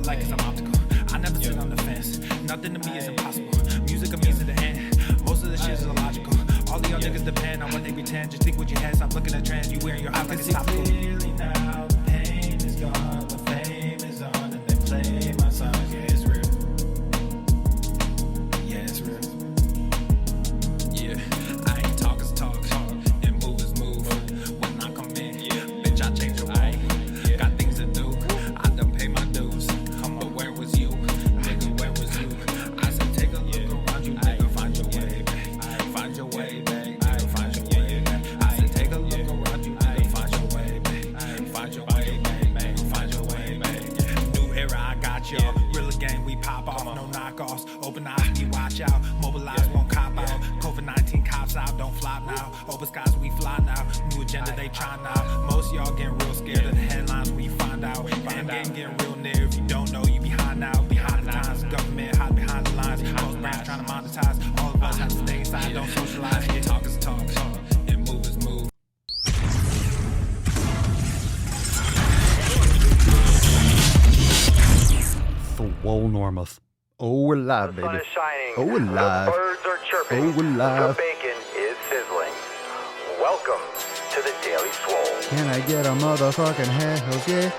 like it's I'm optical. I never sit on the fence. Nothing to me is impossible. Music of means to the end. Most of the shit is illogical. All of y'all niggas depend on what they pretend. Just think with your head. Stop looking at trends. You wearing your eyes like it's topical. Clearly now the pain is gone. The fame is on. And they play my songs. Yeah, it's real. Yeah, it's real. Yeah, I ain't talk is talk. And move is move. When I come in, bitch, I change the world. Got things to do. I done pay my dues. But where was you? Nigga, where was you? I said, take a look around you, nigga. Find your way back. Find your way back. Find your way back. I said, take a look around you, nigga. Find your way back. Find your way back. Find your way back. New era, I got y'all. Real game, we pop off. No knockoffs. Open eyes, we watch out. Mobilize, won't cop out. COVID-19 cops out, don't flop now. Open skies, we fly now. New agenda, they try now. Most y'all getting real scared of the headlines when you find out. End game getting real near. If you don't know, you behind now. Behind the times, government hide behind the lines. Most brands trying to monetize. All of us have to stay inside, don't socialize. Yeah, talk is talk, and move is move. Swole Normus. Oh, we're live, baby. The sun is shining. Oh, we're live. The birds are chirping. Oh, we're live. The bacon is sizzling. Welcome to the Daily Swole. Can I get a motherfucking hells yeah?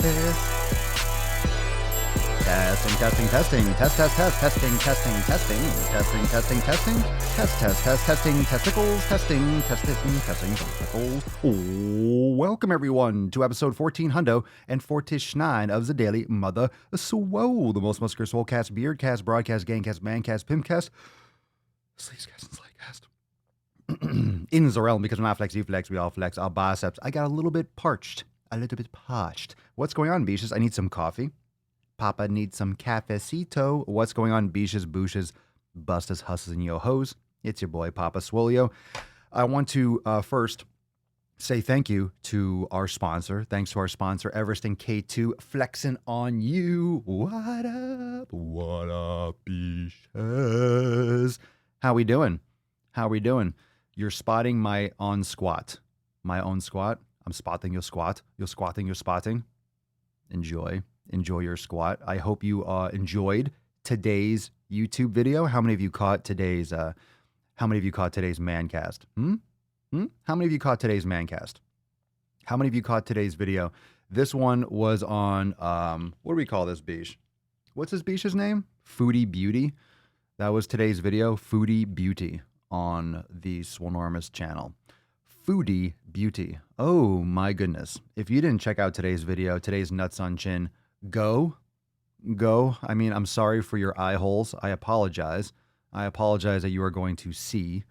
Testing, testing, testing. Test, test, test. Testing, testing, testing. Testing, testing, testing. Test, test, test. Testing, testicles. Testing, testing, testing, testicles. Oh, welcome, everyone, to episode 14 hundo and 49 of the Daily Mother Swole, the most muscular swolecast, beardcast, broadcast, gangcast, mancast, pimpcast, sleevescast, and slaycast. In the realm, because when I flex, you flex, we all flex our biceps. I got a little bit parched. What's going on, beaches? I need some coffee. Papa needs some cafecito. What's going on, beaches, booshes, bustas, husses, and yo-hos? It's your boy, Papa Swolio. I want to first say thank you to our sponsor. Thanks to our sponsor, Everest and K2, flexing on you. What up? What up, beaches? How we doing? You're spotting my own squat. My own squat. I'm spotting your squat. You're squatting, you're spotting. Enjoy your squat. I hope you enjoyed today's YouTube video. How many of you caught today's mancast? How many of you caught today's mancast? How many of you caught today's video? This one was on what do we call this beach? What's this beach's name? Foodie Beauty. That was today's video, Foodie Beauty, on the Swolenormous channel. Foodie Beauty. Oh my goodness. If you didn't check out today's video, today's Nuts on Chin, go. I mean, I'm sorry for your eye holes. I apologize. That you are going to see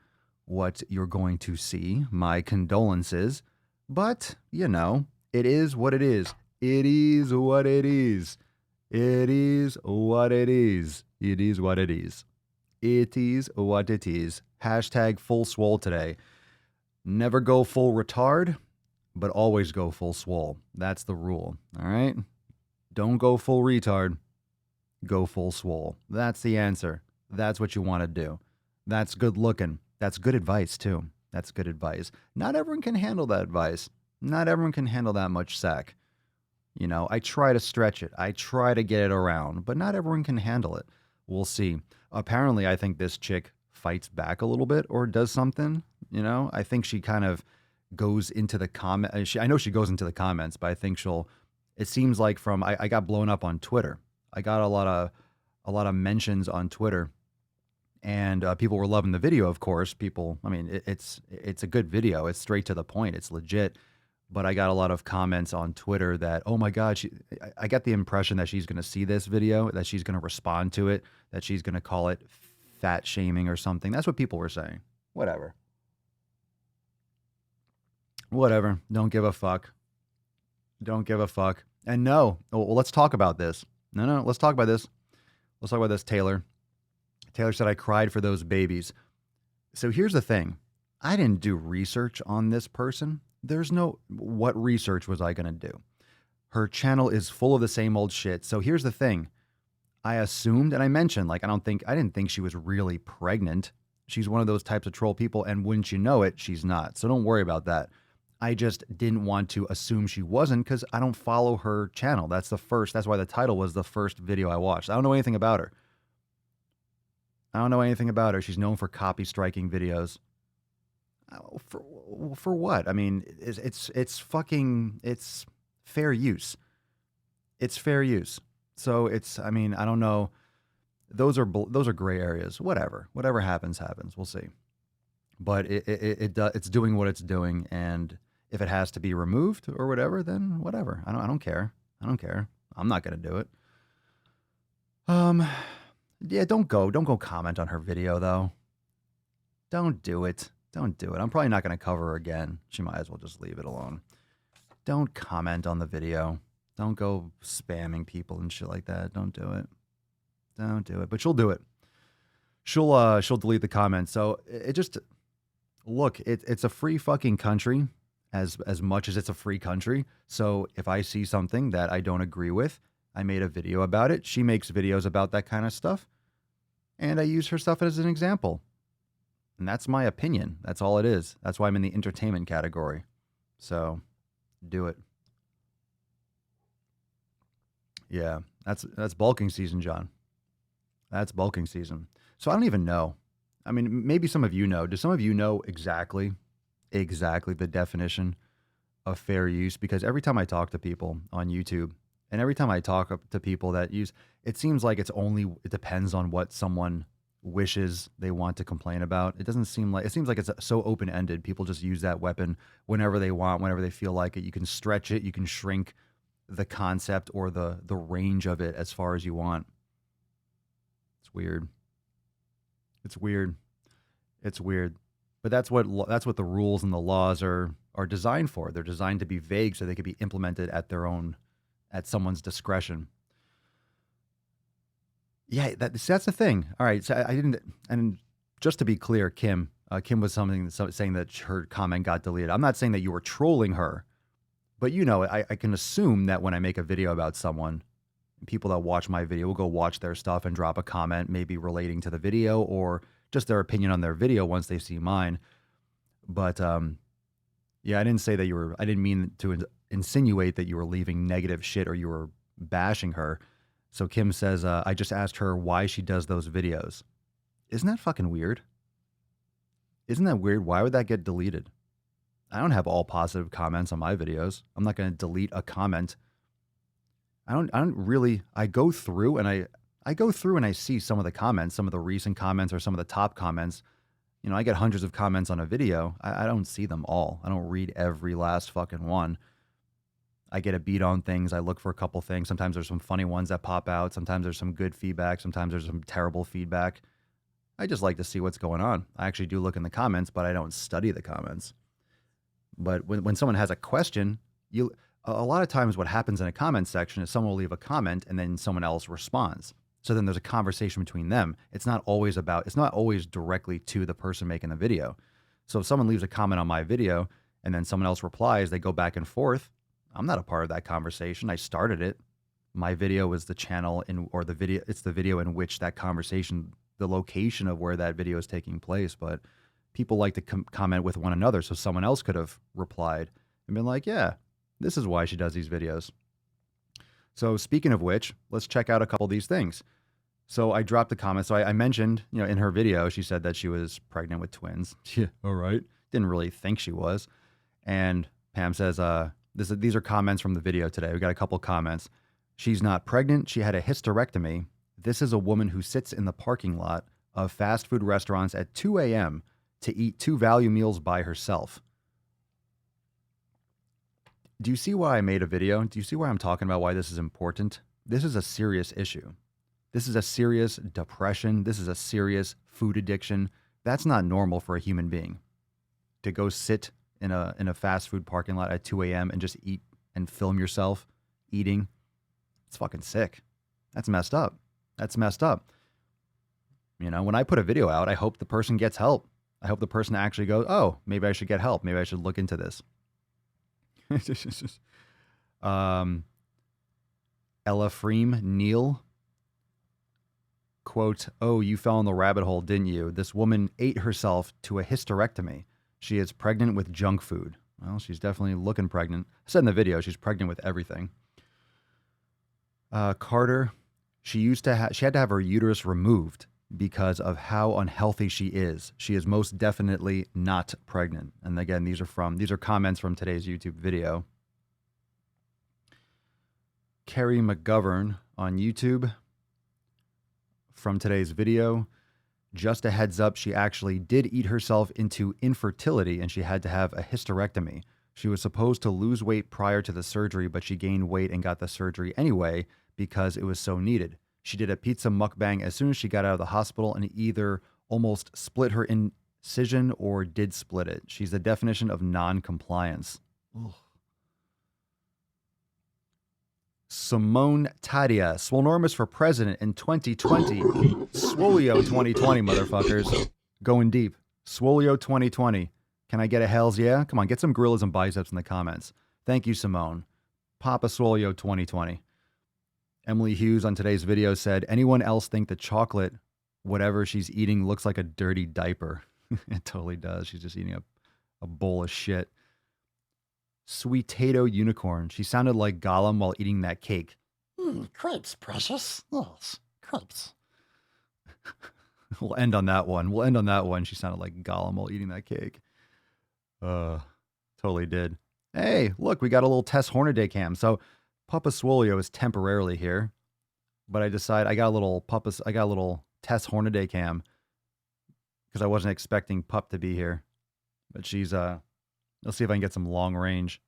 what you're going to see. My condolences. But, you know, it is what it is. It is what it is. It is what it is. It is what it is. It is what it is. Hashtag full swole today. Never go full retard, but always go full swole. That's the rule. All right? Don't go full retard. Go full swole. That's the answer. That's what you want to do. That's good looking. That's good advice, too. That's good advice. Not everyone can handle that advice. Not everyone can handle that much sack. You know, I try to stretch it. I try to get it around, but not everyone can handle it. We'll see. Apparently, I think this chick fights back a little bit or does something. You know, I think she kind of goes into the comment. I know she goes into the comments, but I think it seems like I got blown up on Twitter. I got a lot of mentions on Twitter, and people were loving the video. Of course, it's a good video. It's straight to the point. It's legit. But I got a lot of comments on Twitter that, oh my God, I got the impression that she's going to see this video, that she's going to respond to it, that she's going to call it fat shaming or something. That's what people were saying. Whatever. Don't give a fuck. And no, well, let's talk about this. No, let's talk about this. Let's talk about this, Taylor. Taylor said, I cried for those babies. So here's the thing. I didn't do research on this person. What research was I going to do? Her channel is full of the same old shit. So here's the thing. I assumed, and I mentioned, I didn't think she was really pregnant. She's one of those types of troll people, and wouldn't you know it, she's not. So don't worry about that. I just didn't want to assume she wasn't because I don't follow her channel. That's why the title was the first video I watched. I don't know anything about her. She's known for copy striking videos. For what? I mean, it's fair use. It's fair use. So I mean, I don't know. Those are gray areas. Whatever happens. We'll see. But it's doing what it's doing, and if it has to be removed or whatever, then whatever. I don't care. I'm not gonna do it. Yeah, don't go comment on her video though. Don't do it. I'm probably not gonna cover her again. She might as well just leave it alone. Don't comment on the video. Don't go spamming people and shit like that. Don't do it. But she'll do it. She'll delete the comments. So it just look, it's a free fucking country as much as it's a free country. So if I see something that I don't agree with, I made a video about it. She makes videos about that kind of stuff. And I use her stuff as an example. And that's my opinion. That's all it is. That's why I'm in the entertainment category. So do it. Yeah, that's bulking season, John. That's bulking season. So I don't even know. I mean, maybe some of you know. Do some of you know exactly the definition of fair use? Because every time I talk to people on YouTube, and every time I talk to people that use, it seems like it depends on what someone wishes they want to complain about. It seems like it's so open-ended. People just use that weapon whenever they want, whenever they feel like it. You can stretch it, you can shrink the concept or the range of it as far as you want. It's weird. But that's what the rules and the laws are designed for. They're designed to be vague so they can be implemented at someone's discretion. Yeah, that's the thing. All right, so I didn't, and just to be clear, Kim was saying that her comment got deleted. I'm not saying that you were trolling her, but I can assume that when I make a video about someone, people that watch my video will go watch their stuff and drop a comment, maybe relating to the video or just their opinion on their video once they see mine. But yeah, I didn't mean to insinuate that you were leaving negative shit or you were bashing her. So Kim says, I just asked her why she does those videos. Isn't that fucking weird? Isn't that weird? Why would that get deleted? I don't have all positive comments on my videos. I'm not going to delete a comment. I go through and I see some of the comments, some of the recent comments or some of the top comments. I get hundreds of comments on a video. I don't see them all. I don't read every last fucking one. I get a beat on things. I look for a couple things. Sometimes there's some funny ones that pop out. Sometimes there's some good feedback. Sometimes there's some terrible feedback. I just like to see what's going on. I actually do look in the comments, but I don't study the comments. But when someone has a question, a lot of times what happens in a comment section is someone will leave a comment and then someone else responds. So then there's a conversation between them. It's not always directly to the person making the video. So if someone leaves a comment on my video and then someone else replies, they go back and forth. I'm not a part of that conversation. I started it. My video is the channel it's the video in which that conversation, the location of where that video is taking place. But people like to comment with one another. So someone else could have replied and been like, yeah, this is why she does these videos. So speaking of which, let's check out a couple of these things. So I dropped the comment. So I mentioned, in her video, she said that she was pregnant with twins. Yeah, all right. Didn't really think she was. And Pam says, these are comments from the video today. We got a couple comments. She's not pregnant. She had a hysterectomy. This is a woman who sits in the parking lot of fast food restaurants at 2 a.m. to eat 2 value meals by herself. Do you see why I made a video? Do you see why I'm talking about why this is important? This is a serious issue. This is a serious depression. This is a serious food addiction. That's not normal for a human being. To go sit in a fast food parking lot at 2 a.m. and just eat and film yourself eating. It's fucking sick. That's messed up. When I put a video out, I hope the person gets help. I hope the person actually goes, oh, maybe I should get help. Maybe I should look into this. Ella Freem, Neil, quote, oh, you fell in the rabbit hole, didn't you? This woman ate herself to a hysterectomy. She is pregnant with junk food. Well, she's definitely looking pregnant. I said in the video, she's pregnant with everything. Carter, she had to have her uterus removed because of how unhealthy she is. She is most definitely not pregnant. And again, these are comments from today's YouTube video. Carrie McGovern on YouTube from today's video. Just a heads up, she actually did eat herself into infertility and she had to have a hysterectomy. She was supposed to lose weight prior to the surgery, but she gained weight and got the surgery anyway because it was so needed. She did a pizza mukbang as soon as she got out of the hospital and either almost split her incision or did split it. She's the definition of non-compliance. Ugh. Simone Tadia, Swolenormous for president in 2020. Swoleo 2020, motherfuckers. Going deep. Swoleo 2020. Can I get a hells yeah? Come on, get some gorillas and biceps in the comments. Thank you, Simone. Papa Swoleo 2020. Emily Hughes on today's video said, anyone else think the chocolate, whatever she's eating, looks like a dirty diaper? It totally does. She's just eating a bowl of shit. Sweet Tato Unicorn. She sounded like Gollum while eating that cake. Crepes, precious. Yes, crepes. We'll end on that one. She sounded like Gollum while eating that cake. Totally did. Hey, look, we got a little Tess Hornaday cam. So Papa Swolio is temporarily here, but I got a little Tess Hornaday cam because I wasn't expecting Pup to be here. But she's let's see if I can get some long range.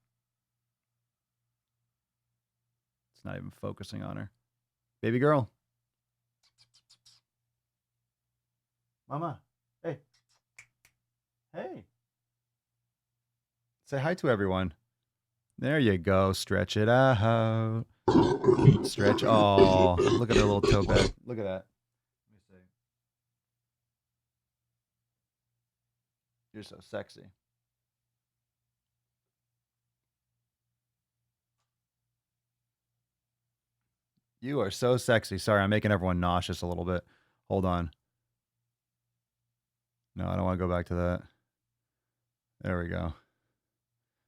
It's not even focusing on her. Baby girl. Mama. Hey. Hey. Say hi to everyone. There you go. Stretch it out. Stretch. Oh, look at her little toe bag. Look at that. Let me see. You're so sexy. You are so sexy. Sorry, I'm making everyone nauseous a little bit. Hold on. No, I don't want to go back to that. There we go.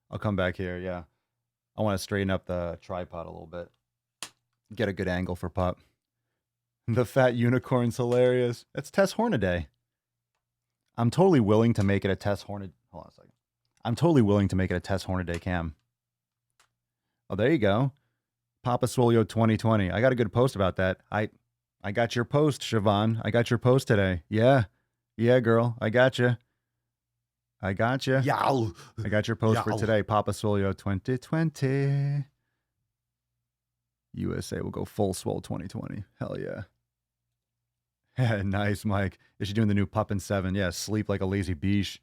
I'll come back here. Yeah. I want to straighten up the tripod a little bit. Get a good angle for Pup. The fat unicorn's hilarious. That's Tess Hornaday. I'm totally willing to make it a Tess Hornaday. Hold on a second. I'm totally willing to make it a Tess Hornaday cam. Oh, there you go. Papa Swolio 2020. I got a good post about that. I got your post, Siobhan. I got your post today. Yeah. Yeah, girl. I got you. I got you. Yow. I got your post for Yow. today. Papa Swolio 2020. USA will go full Swole 2020. Hell yeah. Nice, Mike. Is she doing the new Puppin 7? Yeah, sleep like a lazy beesh.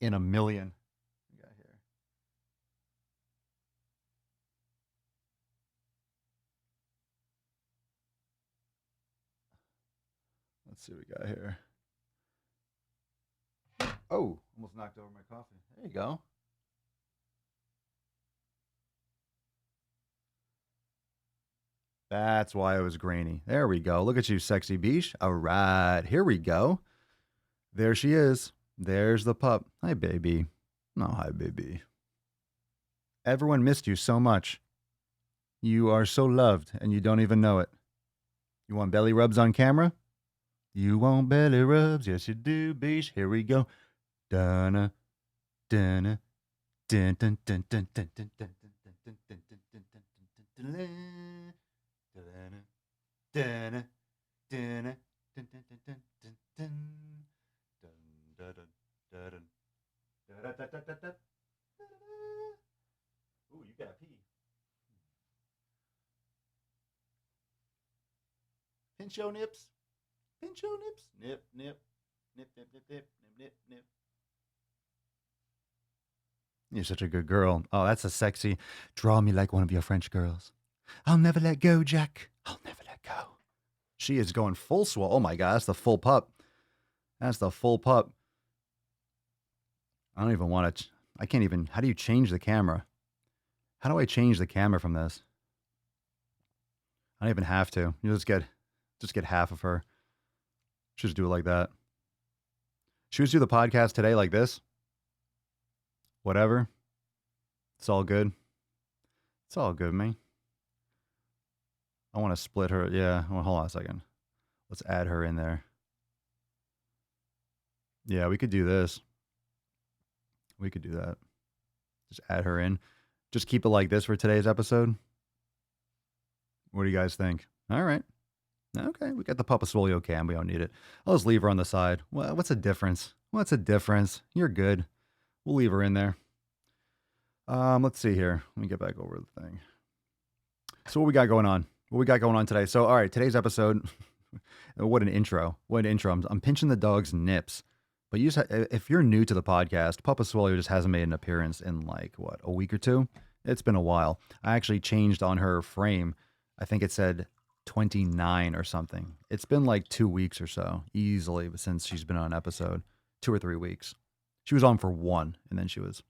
In a million. We got here. Let's see what we got here. Oh, almost knocked over my coffee. There you go. That's why it was grainy. There we go. Look at you, sexy beesh. All right, here we go. There she is. There's the pup. Hi, baby. No, hi, baby. Everyone missed you so much. You are so loved, and you don't even know it. You want belly rubs on camera? You want belly rubs? Yes, you do, beesh. Here we go. Dun dun dun dun dun dun dun dun dun dun dun dun. Ooh, you gotta pee. Pinch your nips. Pinch your nips. Nip, nip. Nip, nip, nip, nip, nip, nip, nip. You're such a good girl. Oh, that's a sexy. Draw me like one of your French girls. I'll never let go, Jack. I'll never let go. She is going full swole. Oh my God, that's the full pup. That's the full pup. I don't even want to. I can't even. How do you change the camera? How do I change the camera from this? I don't even have to. You just get half of her. Just do it like that. Should we do the podcast today like this? whatever. It's all good. It's all good, man. I want to split her. Yeah, well, hold on a second. Let's add her in there. Yeah, we could do this. We could do that. Just add her in. Just keep it like this for today's episode. What do you guys think? All right. Okay, we got the Papa Swole cam. We don't need it. I'll just leave her on the side. Well, what's the difference? What's the difference? You're good. We'll leave her in there. Let's see here. Let me get back over the thing. So what we got going on? What we got going on today? So, all right, today's episode. What an intro. What an intro. I'm pinching the dog's nips. But you just if you're new to the podcast, Papa Swole just hasn't made an appearance in like, what, a week or two? It's been a while. I actually changed on her frame. I think it said 29 or something. It's been like 2 weeks or so, easily, since she's been on an episode. 2 or 3 weeks. She was on for 1, and then she was.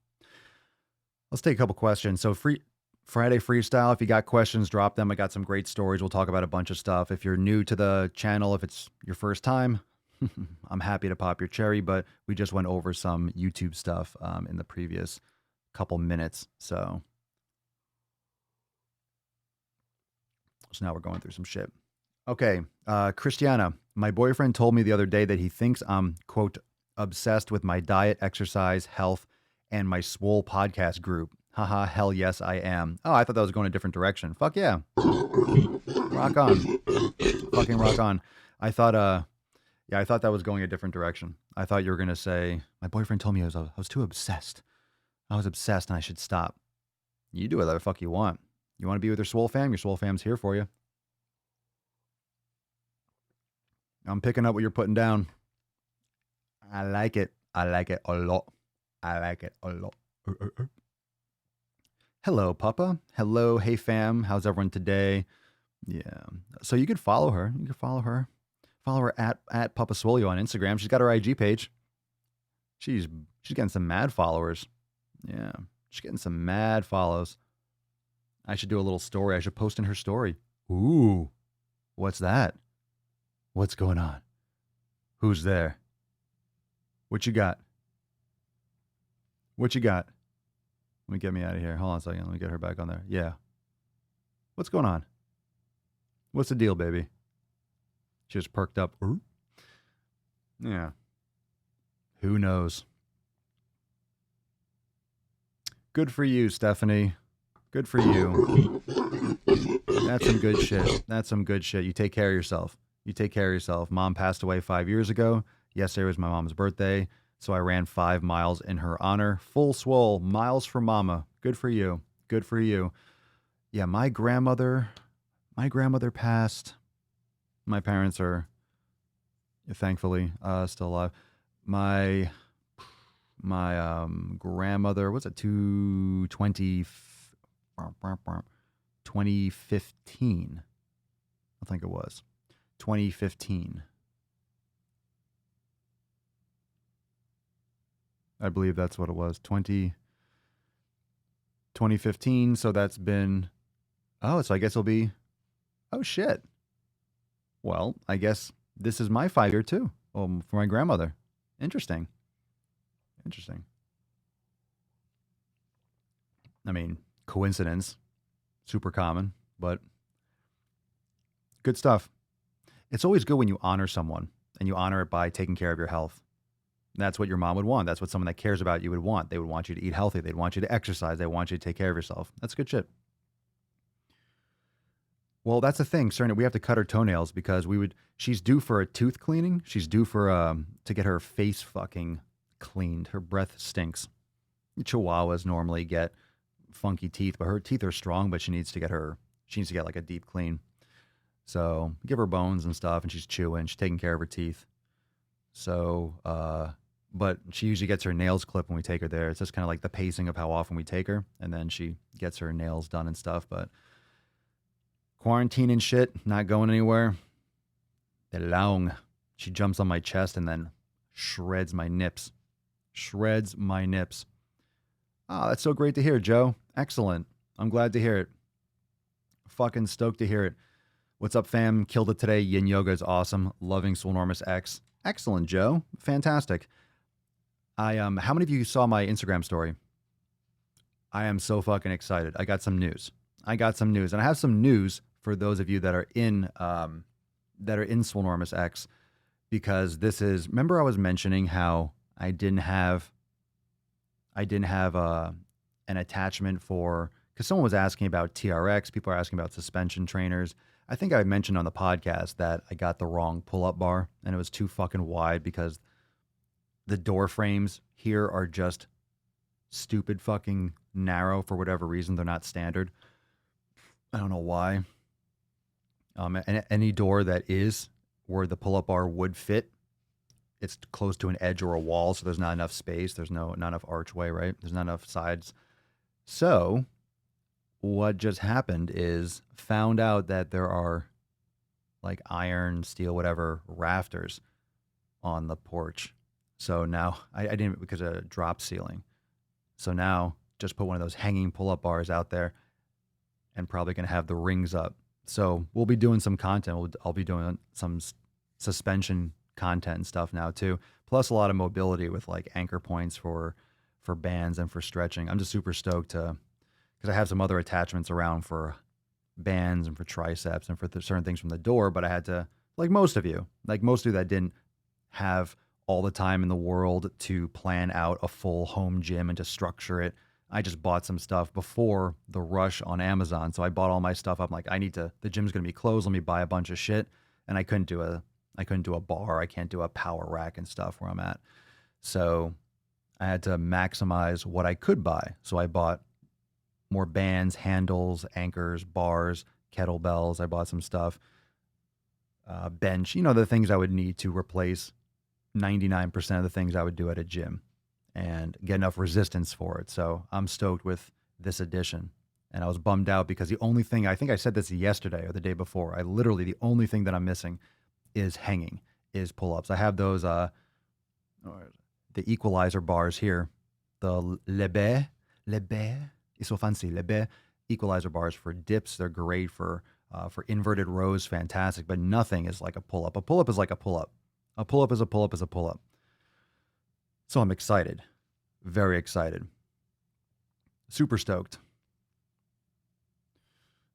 Let's take a couple questions. So Friday freestyle. If you got questions, drop them. I got some great stories. We'll talk about a bunch of stuff. If you're new to the channel, if it's your first time, I'm happy to pop your cherry, but we just went over some YouTube stuff in the previous couple minutes. So now we're going through some shit. Okay. Christiana, my boyfriend told me the other day that he thinks I'm, quote, obsessed with my diet, exercise, health, and my Swole podcast group. Haha, hell yes, I am. Oh, I thought that was going a different direction. Fuck yeah. Rock on. Fucking rock on. I thought that was going a different direction. I thought you were going to say, my boyfriend told me I was too obsessed. I was obsessed and I should stop. You do whatever the fuck you want. You want to be with your Swole fam? Your Swole fam's here for you. I'm picking up what you're putting down. I like it. I like it a lot. I like it a lot. Hello, Papa. Hello, hey fam. How's everyone today? Yeah. So you could follow her. You could follow her. Follow her at Papa Swole on Instagram. She's got her IG page. She's getting some mad followers. Yeah. She's getting some mad follows. I should do a little story. I should post in her story. Ooh. What's that? What's going on? Who's there? What you got? What you got? Let me get me out of here. Hold on a second. Let me get her back on there. Yeah. What's going on? What's the deal, baby? She just perked up. Yeah. Who knows? Good for you, Stephanie. Good for you. That's some good shit. That's some good shit. You take care of yourself. You take care of yourself. Mom passed away 5 years ago. Yesterday was my mom's birthday. So I ran 5 miles in her honor. Full Swole, miles for mama. Good for you. Good for you. Yeah, my grandmother passed. My parents are, thankfully, still alive. My grandmother, what's it, 2015. I think it was. 2015. I believe that's what it was. 2015. So that's been, so I guess it'll be, oh shit. Well, I guess this is my 5 year too. For my grandmother. Interesting. I mean, coincidence. Super common, but good stuff. It's always good when you honor someone and you honor it by taking care of your health. That's what your mom would want. That's what someone that cares about you would want. They would want you to eat healthy. They'd want you to exercise. They want you to take care of yourself. That's good shit. Well, that's the thing, Serena. We have to cut her toenails because she's due for a tooth cleaning. She's due for to get her face fucking cleaned. Her breath stinks. Chihuahuas normally get funky teeth, but her teeth are strong, but she needs to get like a deep clean. So give her bones and stuff, and she's chewing. She's taking care of her teeth. So, but she usually gets her nails clipped when we take her there. It's just kind of like the pacing of how often we take her, and then she gets her nails done and stuff. But quarantine and shit, not going anywhere. The long. She jumps on my chest and then shreds my nips. Shreds my nips. Oh, that's so great to hear, Joe. Excellent. I'm glad to hear it. Fucking stoked to hear it. What's up, fam? Killed it today. Yin yoga is awesome. Loving Swolenormous X. Excellent, Joe. Fantastic. How many of you saw my Instagram story? I am so fucking excited. I got some news. And I have some news for those of you that are in Swolenormous X, because this is, remember I was mentioning how I didn't have an attachment for, because someone was asking about TRX, people are asking about suspension trainers. I think I mentioned on the podcast that I got the wrong pull-up bar and it was too fucking wide because the door frames here are just stupid fucking narrow for whatever reason. They're not standard. I don't know why. And any door that is where the pull-up bar would fit, it's close to an edge or a wall, so there's not enough space. There's not enough archway, right? There's not enough sides. So what just happened is found out that there are like iron, steel, whatever, rafters on the porch. So now I didn't, because of a drop ceiling. So now just put one of those hanging pull-up bars out there and probably going to have the rings up. So we'll be doing some content. I'll be doing some suspension content and stuff now too. Plus a lot of mobility with like anchor points for bands and for stretching. I'm just super stoked to, because I have some other attachments around for bands and for triceps and for certain things from the door, but I had to, like most of you that didn't have all the time in the world to plan out a full home gym and to structure it. I just bought some stuff before the rush on Amazon. So I bought all my stuff. I'm like, the gym's going to be closed. Let me buy a bunch of shit. And I couldn't do a bar. I can't do a power rack and stuff where I'm at. So I had to maximize what I could buy. So I bought more bands, handles, anchors, bars, kettlebells. I bought some stuff, bench, the things I would need to replace 99% of the things I would do at a gym and get enough resistance for it. So I'm stoked with this edition. And I was bummed out because the only thing, I think I said this yesterday or the day before, the only thing that I'm missing is pull-ups. I have those, the equalizer bars here, the Lebe, it's so fancy, Lebe equalizer bars for dips. They're great for inverted rows, fantastic, but nothing is like a pull-up. A pull-up is like a pull-up. A pull-up is a pull-up is a pull-up. So I'm excited, very excited, super stoked,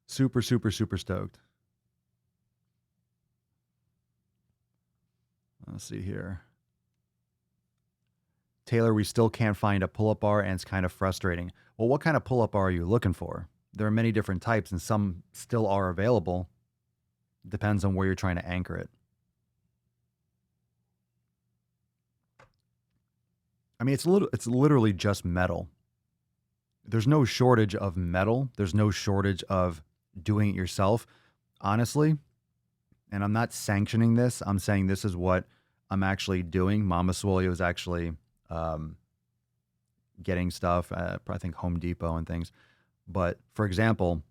super stoked. Let's see here. Taylor, we still can't find a pull-up bar and it's kind of frustrating. Well, what kind of pull-up bar are you looking for? There are many different types and some still are available. Depends on where you're trying to anchor it. I mean, it's literally just metal. There's no shortage of metal. There's no shortage of doing it yourself, honestly. And I'm not sanctioning this. I'm saying this is what I'm actually doing. Mama Swole is actually getting stuff at, I think, Home Depot and things. But for example,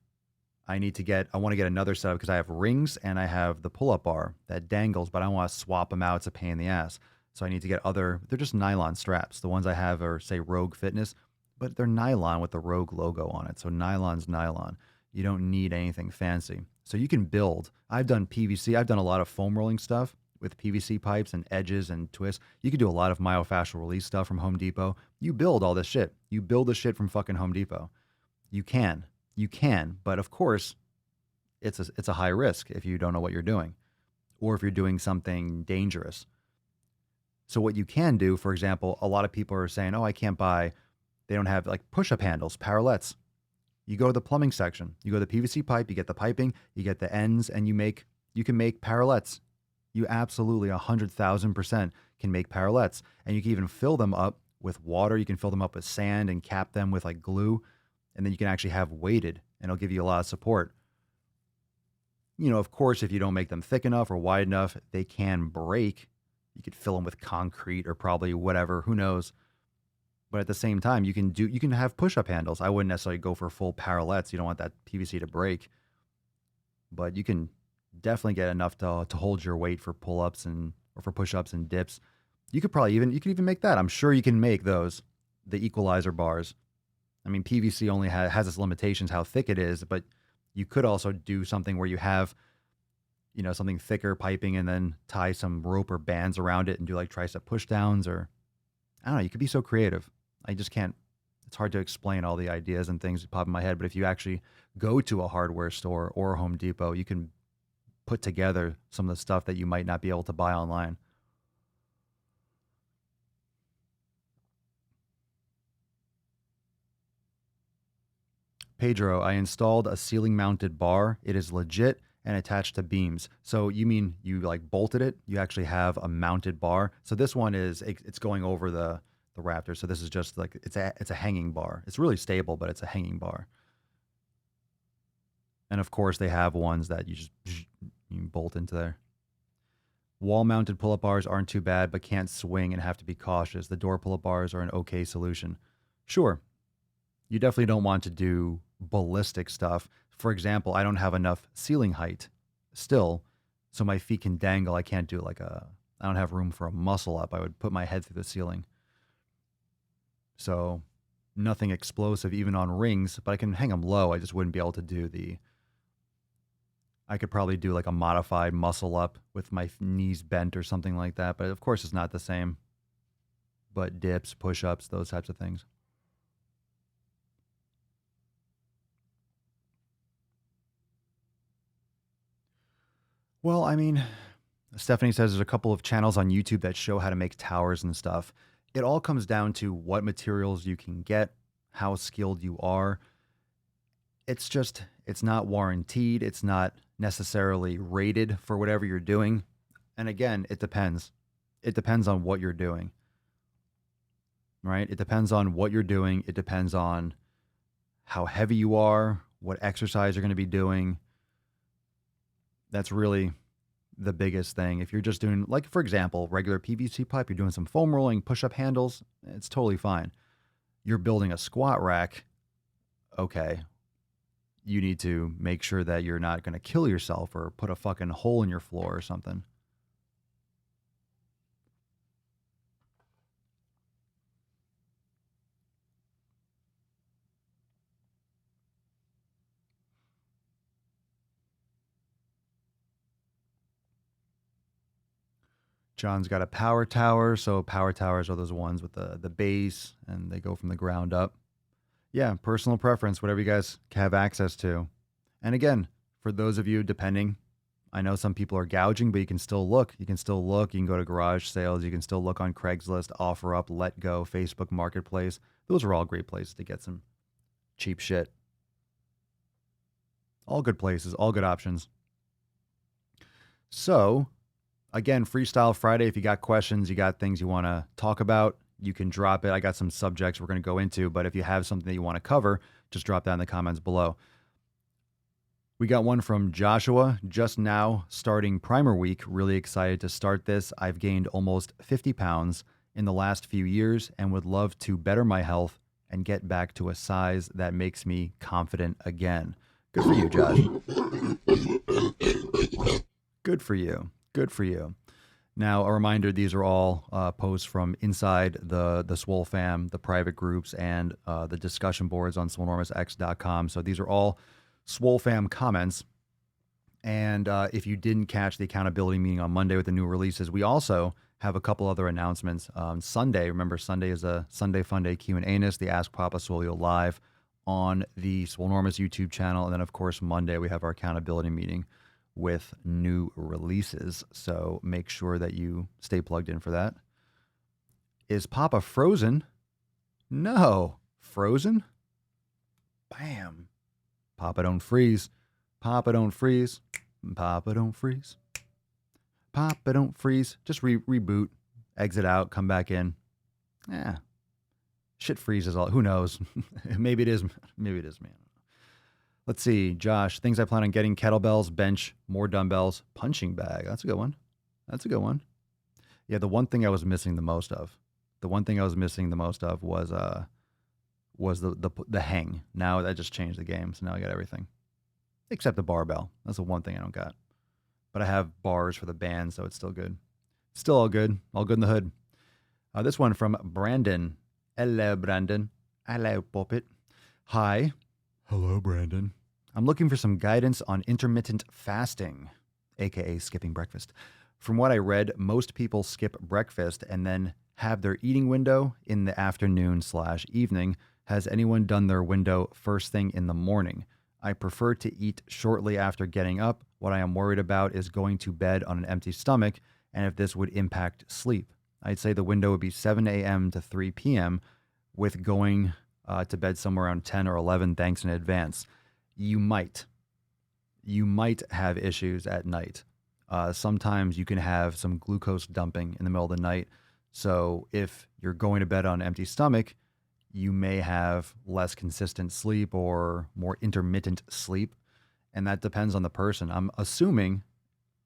I want to get another setup because I have rings and I have the pull-up bar that dangles, but I don't want to swap them out. It's a pain in the ass. So I need to get they're just nylon straps. The ones I have are, say, Rogue Fitness, but they're nylon with the Rogue logo on it. So nylon's nylon. You don't need anything fancy. So you can build. I've done PVC. I've done a lot of foam rolling stuff with PVC pipes and edges and twists. You could do a lot of myofascial release stuff from Home Depot. You build all this shit. You build the shit from fucking Home Depot. You can, but of course, it's a high risk if you don't know what you're doing, or if you're doing something dangerous. So what you can do, for example, a lot of people are saying, "Oh, I can't buy." They don't have like push-up handles, parallettes. You go to the plumbing section. You go to the PVC pipe. You get the piping. You get the ends, and you can make parallettes. You absolutely 100,000% can make parallettes, and you can even fill them up with water. You can fill them up with sand and cap them with like glue, and then you can actually have weighted, and it'll give you a lot of support. Of course, if you don't make them thick enough or wide enough, they can break. You could fill them with concrete or probably whatever, who knows. But at the same time, you can have push-up handles. I wouldn't necessarily go for full parallettes. You don't want that PVC to break. But you can definitely get enough to hold your weight for pull-ups or for push-ups and dips. You could even make that. I'm sure you can make those, the equalizer bars. I mean, PVC only has its limitations, how thick it is, but you could also do something where you have, something thicker piping and then tie some rope or bands around it and do like tricep pushdowns, or I don't know. You could be so creative. I just can't it's hard to explain all the ideas and things that pop in my head. But if you actually go to a hardware store or a Home Depot, you can put together some of the stuff that you might not be able to buy online. Pedro, I installed a ceiling mounted bar. It is legit and attached to beams. So you mean you like bolted it? You actually have a mounted bar. So this one is, it's going over the rafter. So this is just like, it's a hanging bar. It's really stable, but it's a hanging bar. And of course they have ones that you just you bolt into there. Wall mounted pull-up bars aren't too bad, but can't swing and have to be cautious. The door pull-up bars are an okay solution. Sure. You definitely don't want to do ballistic stuff. For example, I don't have enough ceiling height still, so my feet can dangle. I can't do I don't have room for a muscle up. I would put my head through the ceiling. So nothing explosive even on rings, but I can hang them low. I just wouldn't be able to do I could probably do like a modified muscle up with my knees bent or something like that. But of course it's not the same. But dips, push-ups, those types of things. Well, I mean, Stephanie says there's a couple of channels on YouTube that show how to make towers and stuff. It all comes down to what materials you can get, how skilled you are. It's not warranted. It's not necessarily rated for whatever you're doing. And again, it depends. It depends on what you're doing, right? It depends on what you're doing. It depends on how heavy you are, what exercise you're going to be doing. That's really the biggest thing. If you're just doing, like, for example, regular PVC pipe, you're doing some foam rolling, push-up handles, it's totally fine. You're building a squat rack, okay. You need to make sure that you're not going to kill yourself or put a fucking hole in your floor or something. John's got a power tower. So power towers are those ones with the base and they go from the ground up. Yeah, personal preference, whatever you guys have access to. And again, for those of you, depending, I know some people are gouging, but you can still look. You can still look. You can go to garage sales. You can still look on Craigslist, OfferUp, Let Go, Facebook Marketplace. Those are all great places to get some cheap shit. All good places, all good options. So, again, Freestyle Friday. If you got questions, you got things you want to talk about, you can drop it. I got some subjects we're going to go into, but if you have something that you want to cover, just drop that in the comments below. We got one from Joshua, just now starting primer week. Really excited to start this. I've gained almost 50 pounds in the last few years and would love to better my health and get back to a size that makes me confident again. Good for you, Josh. Good for you. Good for you. Now, a reminder, these are all posts from inside the Swole fam, the private groups, and the discussion boards on swolenormousx.com. So these are all Swole fam comments. And if you didn't catch the accountability meeting on Monday with the new releases, we also have a couple other announcements. Sunday, remember, Sunday is a Sunday Fun Day Q&A-ness, the Ask Papa Swolio live on the Swolenormous YouTube channel. And then, of course, Monday, we have our accountability meeting with new releases. So make sure that you stay plugged in for that. Is Papa frozen? No. Frozen? Bam. Papa don't freeze. Papa don't freeze. Papa don't freeze. Papa don't freeze. Just reboot, exit out, come back in. Yeah. Shit freezes all. Who knows? Maybe it is. Maybe it is, man. Let's see, Josh, things I plan on getting: kettlebells, bench, more dumbbells, punching bag. That's a good one. That's a good one. Yeah, the one thing I was missing the most of was the hang. Now that just changed the game, so now I got everything. Except the barbell. That's the one thing I don't got. But I have bars for the band, so it's still good. Still all good. All good in the hood. This one from Brandon. Hello, Brandon. Hello, Puppet. Hi. Hello, Brandon. I'm looking for some guidance on intermittent fasting, aka skipping breakfast. From what I read, most people skip breakfast and then have their eating window in the afternoon/evening. Has anyone done their window first thing in the morning? I prefer to eat shortly after getting up. What I am worried about is going to bed on an empty stomach and if this would impact sleep. I'd say the window would be 7 a.m. to 3 p.m. with going to bed somewhere around 10 or 11. Thanks in advance. You might have issues at night. Sometimes you can have some glucose dumping in the middle of the night. So if you're going to bed on an empty stomach, you may have less consistent sleep or more intermittent sleep. And that depends on the person. I'm assuming,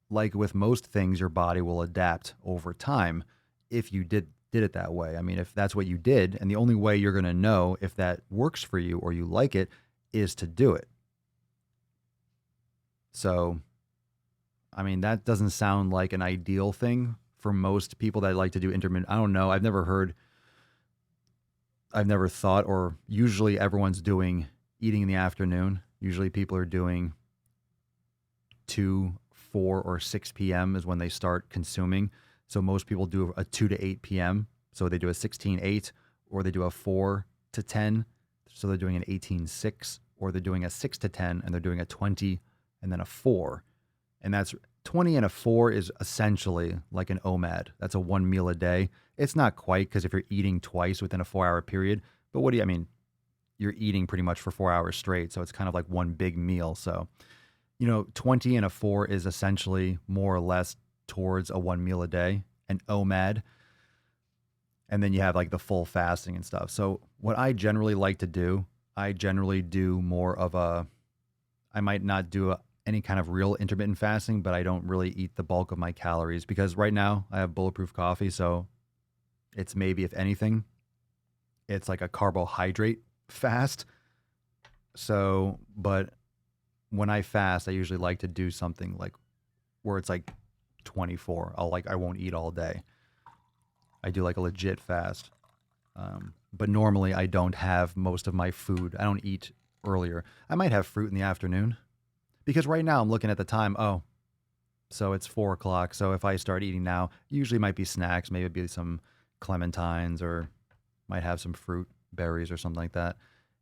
like with most things, your body will adapt over time if you did it that way. I mean, if that's what you did, and the only way you're going to know if that works for you or you like it is to do it. So, I mean, that doesn't sound like an ideal thing for most people that like to do intermittent. I don't know. I've never thought, or usually everyone's doing eating in the afternoon. Usually people are doing 2, 4, or 6 p.m. is when they start consuming. So most people do a 2 to 8 p.m. So they do a 16-8, or they do a 4 to 10. So they're doing an 18-6, or they're doing a 6 to 10, and they're doing a 20 and then a 4. And that's 20 and a 4 is essentially like an OMAD. That's a 1 meal a day. It's not quite, because if you're eating twice within a 4-hour period, but I mean, you're eating pretty much for 4 hours straight. So it's kind of like one big meal. So, 20 and a 4 is essentially more or less towards a 1 meal a day, an OMAD. And then you have like the full fasting and stuff. So what I generally like to do, I generally do more of I might not do any kind of real intermittent fasting, but I don't really eat the bulk of my calories because right now I have bulletproof coffee. So it's maybe, if anything, it's like a carbohydrate fast. So, but when I fast, I usually like to do something like where it's like 24. I won't eat all day. I do like a legit fast. But normally I don't have most of my food. I don't eat earlier. I might have fruit in the afternoon because right now I'm looking at the time. Oh, so it's 4 o'clock. So if I start eating now, usually might be snacks, maybe it'd be some clementines or might have some fruit, berries or something like that.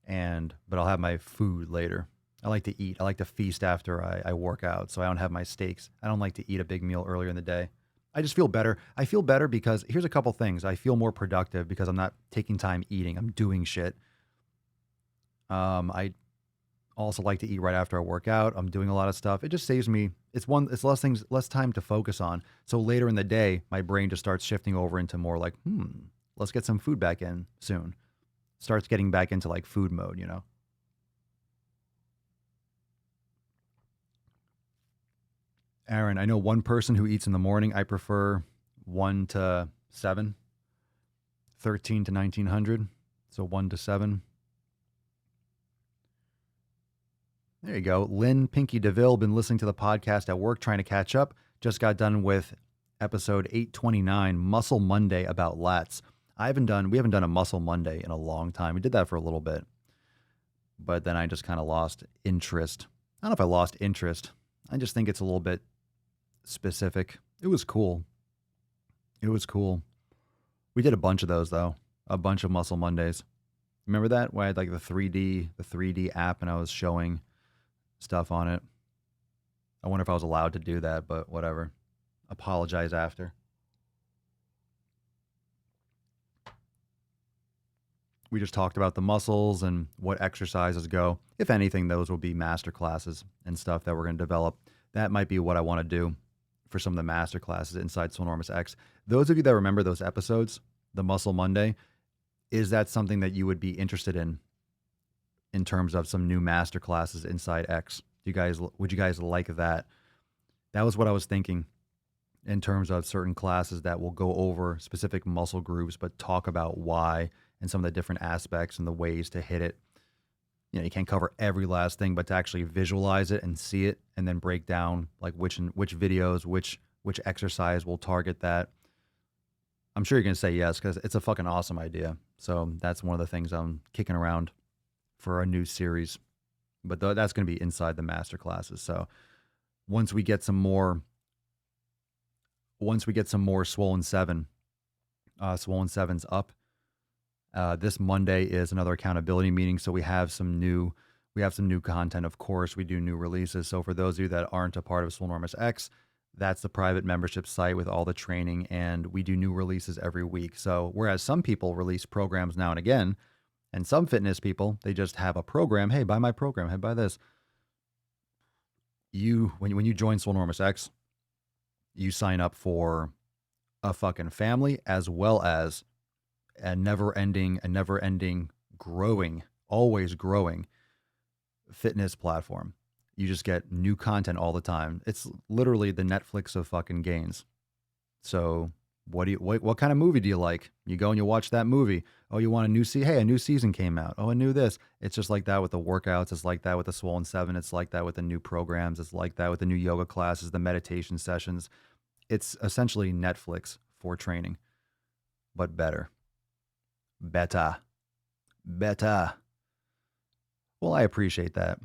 But I'll have my food later. I like to eat. I like to feast after I work out. So I don't have my steaks. I don't like to eat a big meal earlier in the day. I just feel better. I feel better because here's a couple things. I feel more productive because I'm not taking time eating. I'm doing shit. I also like to eat right after I work out. I'm doing a lot of stuff. It just saves me. It's less time to focus on. So later in the day, my brain just starts shifting over into more like, let's get some food back in soon. Starts getting back into like food mode, Aaron, I know one person who eats in the morning. I prefer 1 to 7, 13 to 1900. So 1 to 7. There you go. Lynn Pinky DeVille, been listening to the podcast at work, trying to catch up. Just got done with episode 829, Muscle Monday about lats. We haven't done a Muscle Monday in a long time. We did that for a little bit, but then I just kind of lost interest. I don't know if I lost interest. I just think it's a little bit specific. It was cool. We did a bunch of those though. A bunch of Muscle Mondays. Remember that? Where I had like the 3D app and I was showing stuff on it. I wonder if I was allowed to do that, but whatever. Apologize after. We just talked about the muscles and what exercises go. If anything, those will be master classes and stuff that we're going to develop. That might be what I want to do for some of the master classes inside Swolenormous X. Those of you that remember those episodes, the Muscle Monday, is that something that you would be interested in terms of some new master classes inside X? Would you guys like that? That was what I was thinking in terms of certain classes that will go over specific muscle groups, but talk about why and some of the different aspects and the ways to hit it. You can't cover every last thing, but to actually visualize it and see it and then break down like which videos, which exercise will target that. I'm sure you're going to say yes, because it's a fucking awesome idea. So that's one of the things I'm kicking around for a new series. But that's going to be inside the master classes. So once we get some more Swollen 7, Swollen 7's up, This Monday is another accountability meeting, so we have some new content. Of course, we do new releases. So for those of you that aren't a part of Swole X, that's the private membership site with all the training, and we do new releases every week. So whereas some people release programs now and again, and some fitness people, they just have a program. Hey, buy my program. Hey, buy this. When you join Swole X, you sign up for a fucking family as well as a never ending, growing, always growing fitness platform. You just get new content all the time. It's literally the Netflix of fucking gains. So what kind of movie do you like? You go and you watch that movie. Oh, you want a new season? Hey, a new season came out. Oh, I knew this. It's just like that with the workouts. It's like that with the Swollen 7. It's like that with the new programs. It's like that with the new yoga classes, the meditation sessions. It's essentially Netflix for training, but better. Better. Well, I appreciate that.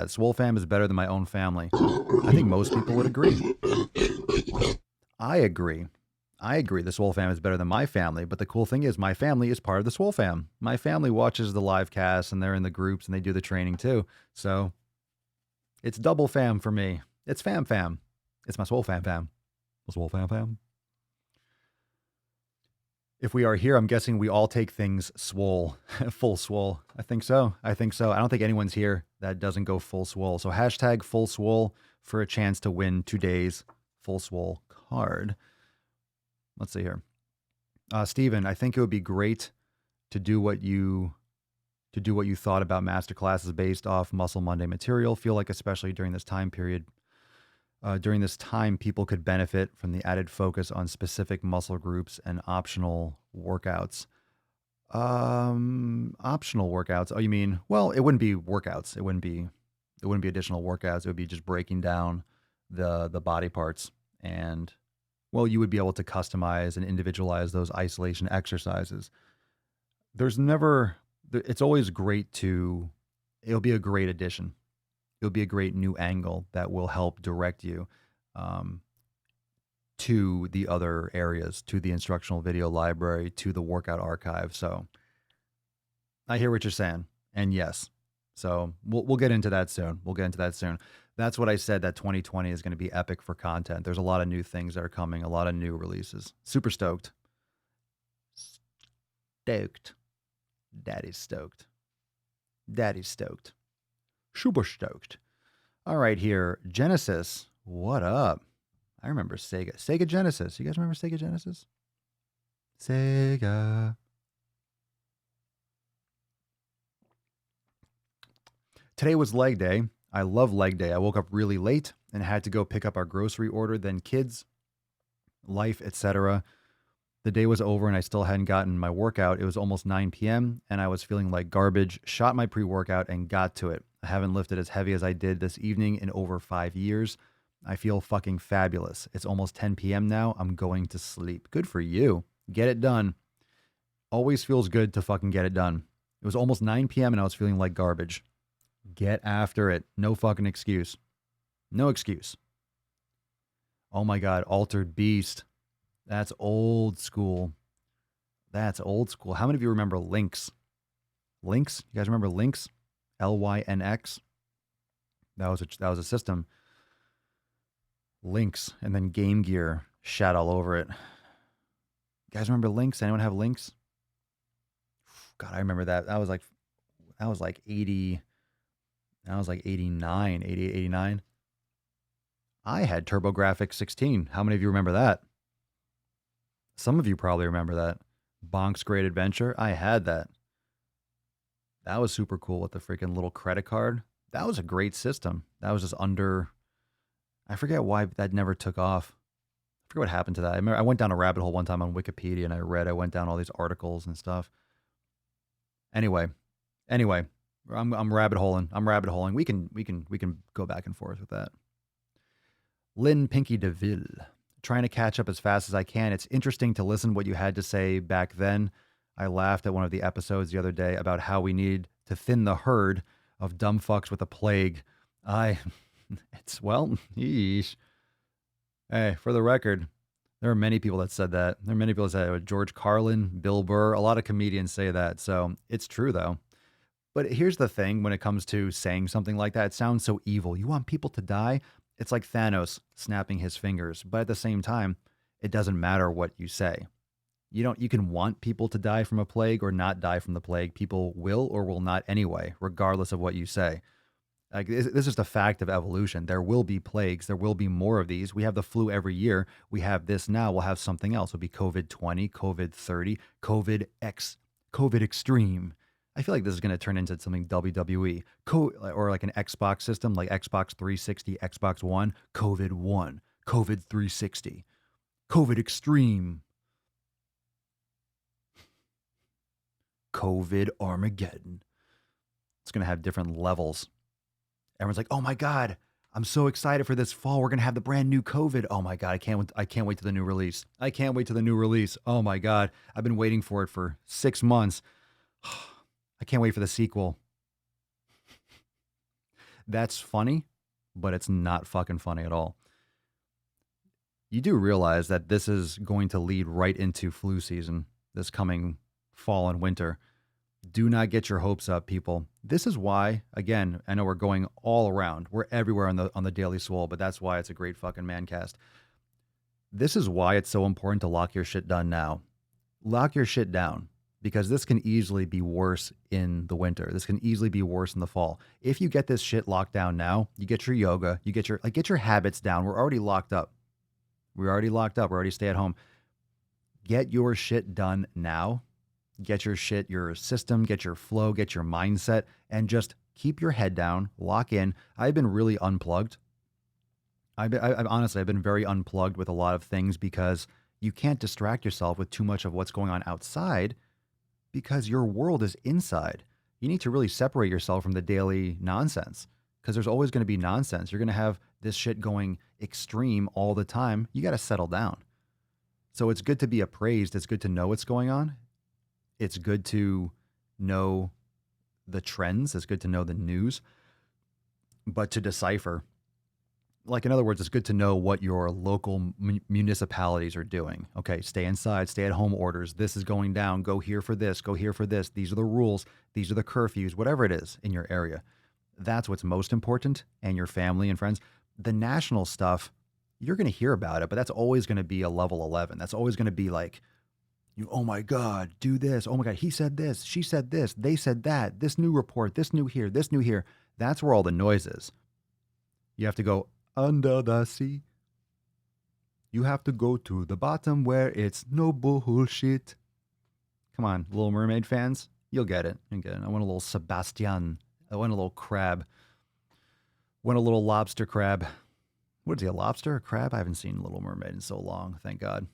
Swole fam is better than my own family. I think most people would agree. I agree. The Swole fam is better than my family, but the cool thing is my family is part of the Swole fam. My family watches the live cast and they're in the groups and they do the training too. So it's double fam for me. It's fam. It's my Swole fam. The Swole fam. If we are here, I'm guessing we all take things swole, full swole. I think so. I don't think anyone's here that doesn't go full swole. So hashtag full swole for a chance to win today's full swole card. Let's see here. Steven, I think it would be great to do what you thought about masterclasses based off Muscle Monday material. Feel like especially during this time period, people could benefit from the added focus on specific muscle groups and optional workouts. Optional workouts. Oh, you mean, well, it wouldn't be workouts. It wouldn't be additional workouts. It would be just breaking down the body parts, and well, you would be able to customize and individualize those isolation exercises. It's always great it'll be a great addition. It'll be a great new angle that will help direct you to the other areas, to the instructional video library, to the workout archive. So I hear what you're saying. And yes, so we'll get into that soon. That's what I said, that 2020 is going to be epic for content. There's a lot of new things that are coming, a lot of new releases. Super stoked. Daddy's stoked. Super stoked. All right, here. Genesis. What up? I remember Sega. Sega Genesis. You guys remember Sega Genesis? Sega. Today was leg day. I love leg day. I woke up really late and had to go pick up our grocery order, then kids, life, etc. The day was over and I still hadn't gotten my workout. It was almost 9 p.m. and I was feeling like garbage. Shot my pre-workout and got to it. I haven't lifted as heavy as I did this evening in over 5 years. I feel fucking fabulous. It's almost 10 p.m. now. I'm going to sleep. Good for you. Get it done. Always feels good to fucking get it done. It was almost 9 p.m. and I was feeling like garbage. Get after it. No fucking excuse. No excuse. Oh my God. Altered Beast. That's old school. How many of you remember Lynx? Lynx? You guys remember Lynx? Lynx? That was a system. Lynx, and then Game Gear shat all over it. You guys remember Lynx? Anyone have Lynx? God, I remember that. That was like 80. That was like 89, 88, 89. I had TurboGrafx 16. How many of you remember that? Some of you probably remember that. Bonk's Great Adventure. I had that. That was super cool with the freaking little credit card. That was a great system. That was just under... I forget why that never took off. I forget what happened to that. I remember I went down a rabbit hole one time on Wikipedia and I went down all these articles and stuff. Anyway, I'm rabbit holing. We can go back and forth with that. Lynn Pinky DeVille. Trying to catch up as fast as I can. It's interesting to listen what you had to say back then. I laughed at one of the episodes the other day about how we need to thin the herd of dumb fucks with a plague. Yeesh. Hey, for the record, There are many people that said that. There are many people that said it. George Carlin, Bill Burr, a lot of comedians say that. So it's true though. But here's the thing when it comes to saying something like that, it sounds so evil. You want people to die? It's like Thanos snapping his fingers. But at the same time, it doesn't matter what you say. You can want people to die from a plague or not die from the plague. People will or will not anyway, regardless of what you say. Like this is just a fact of evolution. There will be plagues. There will be more of these. We have the flu every year. We have this now. We'll have something else. It'll be COVID 20, COVID 30, COVID X, COVID Extreme. I feel like this is going to turn into something WWE or like an Xbox system, like Xbox 360, Xbox One, COVID 1, COVID 360, COVID Extreme, COVID Armageddon. It's going to have different levels. Everyone's like, "Oh my God, I'm so excited for this fall. We're going to have the brand new COVID. Oh my God, I can't wait to the new release. I can't wait to the new release. Oh my God, I've been waiting for it for 6 months. I can't wait for the sequel." That's funny, but it's not fucking funny at all. You do realize that this is going to lead right into flu season this coming fall and winter. Do not get your hopes up, people. This is why, again, I know we're going all around. We're everywhere on the Daily Swole, but that's why it's a great fucking mancast. This is why it's so important to lock your shit down now. Lock your shit down because this can easily be worse in the winter. This can easily be worse in the fall. If you get this shit locked down now, you get your yoga, you get your habits down. We're already locked up. We're already stay at home. Get your shit done now. Get your shit, your system, get your flow, get your mindset, and just keep your head down, lock in. I've been really unplugged. I've been very unplugged with a lot of things because you can't distract yourself with too much of what's going on outside because your world is inside. You need to really separate yourself from the daily nonsense because there's always going to be nonsense. You're going to have this shit going extreme all the time. You got to settle down. So it's good to be appraised. It's good to know what's going on. It's good to know the trends. It's good to know the news, but to decipher, like in other words, it's good to know what your local municipalities are doing. Okay, stay inside, stay at home orders. This is going down. Go here for this. Go here for this. These are the rules. These are the curfews, whatever it is in your area. That's what's most important, and your family and friends. The national stuff, you're going to hear about it, but that's always going to be a level 11. That's always going to be like, oh my God, do this. Oh my God, he said this, she said this, they said that, this new report, this new here, this new here. That's where all the noise is. You have to go under the sea. You have to go to the bottom where it's no bullshit. Come on, Little Mermaid fans, you'll get it. I want a little Sebastian. I want a little crab. I want a little lobster crab. What is he, a lobster, a crab? I haven't seen Little Mermaid in so long, thank God.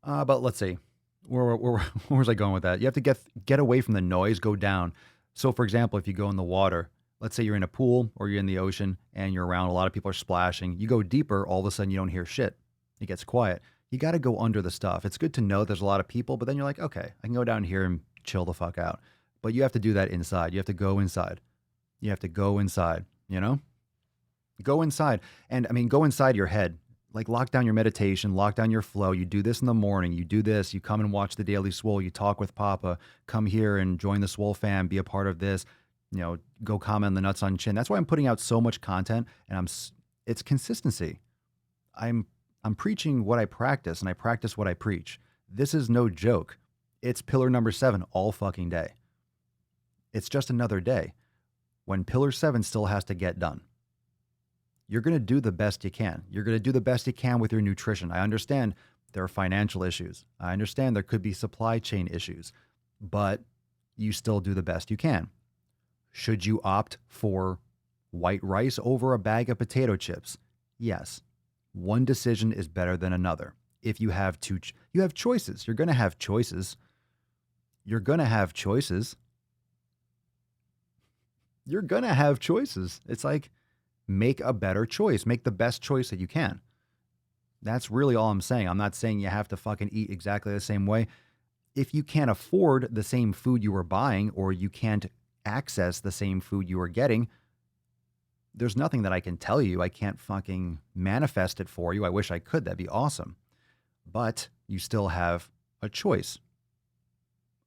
But let's see, where was I going with that? You have to get away from the noise, go down. So for example, if you go in the water, let's say you're in a pool or you're in the ocean and you're around, a lot of people are splashing. You go deeper, all of a sudden you don't hear shit. It gets quiet. You got to go under the stuff. It's good to know there's a lot of people, but then you're like, okay, I can go down here and chill the fuck out. But you have to do that inside. You have to go inside. You have to go inside, you know? Go inside. And I mean, go inside your head. Like lock down your meditation, lock down your flow. You do this in the morning. You do this. You come and watch the Daily Swole. You talk with Papa. Come here and join the Swole fam. Be a part of this. You know, go comment on the Nuts on Chin. That's why I'm putting out so much content, and it's consistency. I'm preaching what I practice, and I practice what I preach. This is no joke. It's pillar number 7 all fucking day. It's just another day when pillar 7 still has to get done. You're going to do the best you can. You're going to do the best you can with your nutrition. I understand there are financial issues. I understand there could be supply chain issues, but you still do the best you can. Should you opt for white rice over a bag of potato chips? Yes. One decision is better than another. If you have you have choices. You're going to have choices. You're going to have choices. You're going to have choices. It's like, make a better choice. Make the best choice that you can. That's really all I'm saying. I'm not saying you have to fucking eat exactly the same way. If you can't afford the same food you were buying or you can't access the same food you were getting, there's nothing that I can tell you. I can't fucking manifest it for you. I wish I could. That'd be awesome. But you still have a choice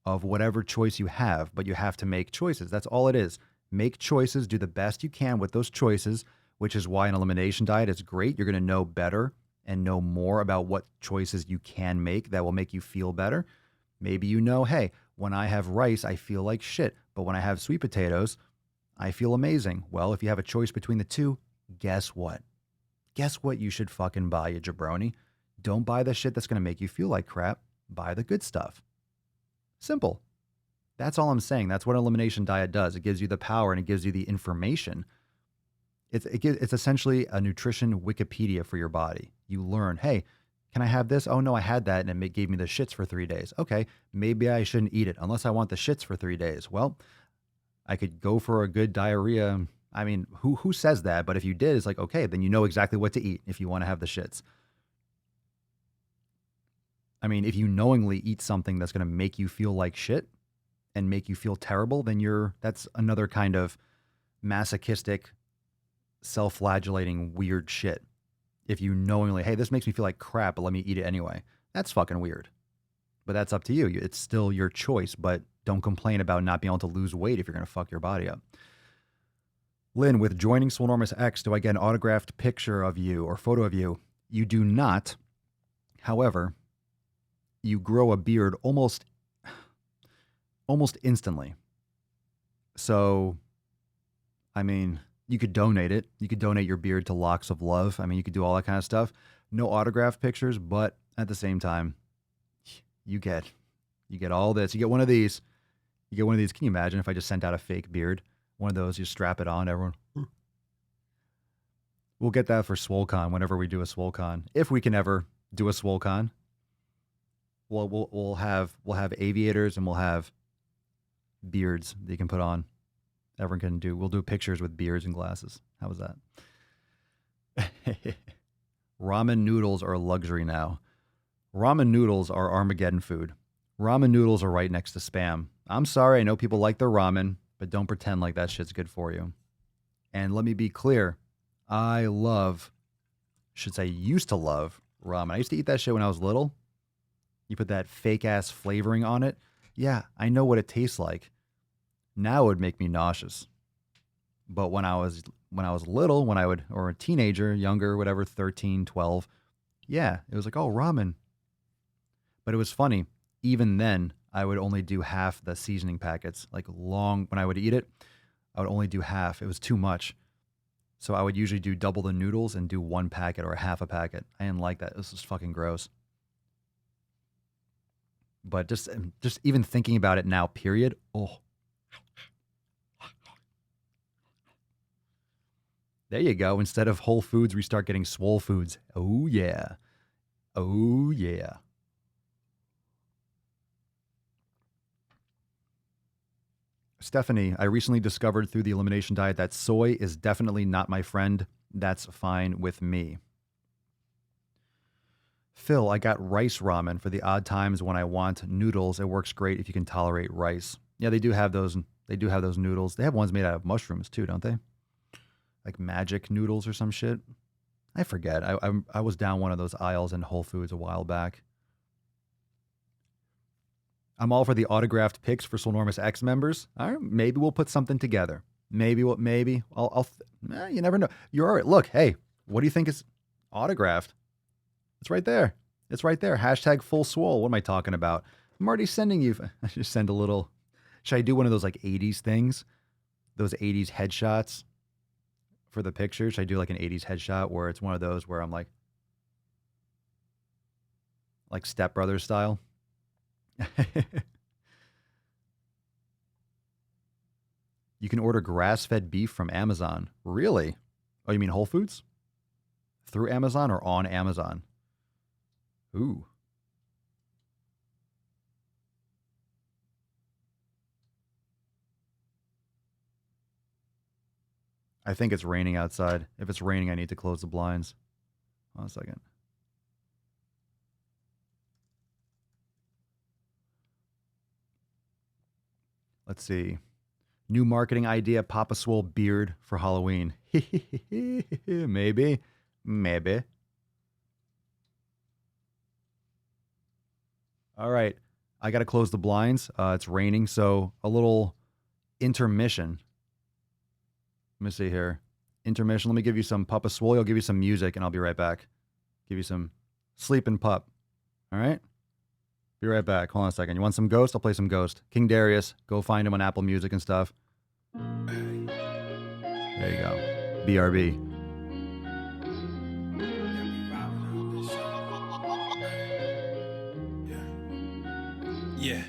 of whatever choice you have, but you have to make choices. That's all it is. Make choices, do the best you can with those choices, which is why an elimination diet is great. You're going to know better and know more about what choices you can make that will make you feel better. Maybe you know, hey, when I have rice, I feel like shit. But when I have sweet potatoes, I feel amazing. Well, if you have a choice between the two, guess what? Guess what you should fucking buy, you jabroni? Don't buy the shit that's going to make you feel like crap. Buy the good stuff. Simple. That's all I'm saying. That's what an elimination diet does. It gives you the power and it gives you the information. It's essentially a nutrition Wikipedia for your body. You learn, hey, can I have this? Oh, no, I had that and it gave me the shits for 3 days. Okay, maybe I shouldn't eat it unless I want the shits for 3 days. Well, I could go for a good diarrhea. I mean, who says that? But if you did, it's like, okay, then you know exactly what to eat if you want to have the shits. I mean, if you knowingly eat something that's going to make you feel like shit and make you feel terrible, then that's another kind of masochistic, self-flagellating, weird shit. If you knowingly, hey, this makes me feel like crap, but let me eat it anyway. That's fucking weird. But that's up to you. It's still your choice, but don't complain about not being able to lose weight if you're going to fuck your body up. Lynn, with joining Swolenormous X, do I get an autographed picture of you or photo of you? You do not. However, you grow a beard almost instantly. So, I mean, you could donate it. You could donate your beard to Locks of Love. I mean, you could do all that kind of stuff. No autograph pictures, but at the same time, you get all this. You get one of these. You get one of these. Can you imagine if I just sent out a fake beard? One of those, you strap it on, everyone. We'll get that for SwoleCon whenever we do a SwoleCon. If we can ever do a SwoleCon. We'll have aviators and we'll have beards that you can put on. Everyone can do. We'll do pictures with beards and glasses. How was that? Ramen noodles are a luxury now. Ramen noodles are Armageddon food. Ramen noodles are right next to Spam. I'm sorry, I know people like their ramen, but don't pretend like that shit's good for you. And let me be clear, used to love ramen. I used to eat that shit when I was little. You put that fake ass flavoring on it. Yeah, I know what it tastes like. Now it would make me nauseous. But when I was little, or a teenager, younger, whatever, 13, 12, yeah, it was like, oh, ramen. But it was funny. Even then, I would only do half the seasoning packets. When I would eat it, I would only do half. It was too much. So I would usually do double the noodles and do one packet or half a packet. I didn't like that. This was fucking gross. But just even thinking about it now, period. Oh, there you go. Instead of Whole Foods, we start getting Swole Foods. Oh yeah, oh yeah. Stephanie, I recently discovered through the elimination diet that soy is definitely not my friend. That's fine with me. Phil, I got rice ramen for the odd times when I want noodles. It works great if you can tolerate rice. Yeah, they do have those. They do have those noodles. They have ones made out of mushrooms too, don't they? Like magic noodles or some shit. I forget. I was down one of those aisles in Whole Foods a while back. I'm all for the autographed pics for Swolenormous X members. All right, maybe we'll put something together. Maybe you never know. You're all right. Look, hey, what do you think is autographed? It's right there. It's right there. Hashtag full swole. What am I talking about? I'm already sending you. I should send a little. Should I do one of those 80s things? Those 80s headshots for the picture? Should I do an 80s headshot where it's one of those where I'm like Step Brothers style? You can order grass-fed beef from Amazon. Really? Oh, you mean Whole Foods? Through Amazon or on Amazon? Ooh. I think it's raining outside. If it's raining, I need to close the blinds. Hold on a second. Let's see. New marketing idea, Papa Swole beard for Halloween. Maybe. Maybe. All right. I got to close the blinds. It's raining, so a little intermission. Let me see here. Intermission. Let me give you some Papa Swole. I'll give you some music, and I'll be right back. Give you some sleeping pup. All right? Be right back. Hold on a second. You want some Ghost? I'll play some Ghost. King Darius. Go find him on Apple Music and stuff. There you go. BRB. Yeah.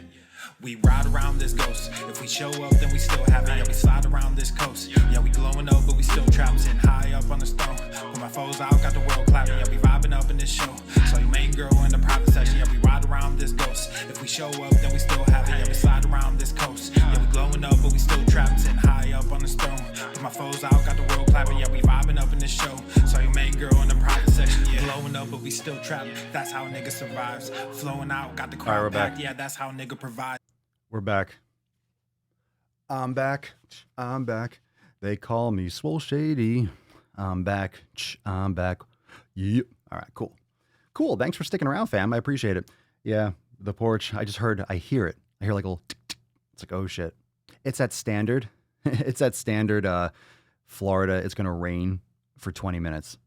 We ride around this ghost. If we show up, then we still have it. Yeah, we slide around this coast. Yeah, we glowing up, but we still trapped. Sitting high up on the stone. When my foes out, got the world clapping. Yeah, we vibing up in this show. So your main girl in the private section. Yeah, we ride around this ghost. If we show up, then we still have it. Yeah, we slide around this coast. Yeah, we glowing up, but we still trapped. Sitting high up on the stone. When my foes out, got the world clapping. Yeah, we vibing up in this show. So your main girl in the private section. Yeah, glowing up, but we still trapped. That's how a nigga survives. Flowing out, got the crowd we're back. packed. Yeah, that's how a nigga provides. We're back. I'm back. I'm back. They call me Swole Shady. I'm back. I'm back. Yep. All right, cool. Cool. Thanks for sticking around, fam. I appreciate it. Yeah, the porch. I hear it. I hear like a little tick, tick. It's like, oh shit. It's that standard. It's that standard Florida. It's going to rain for 20 minutes.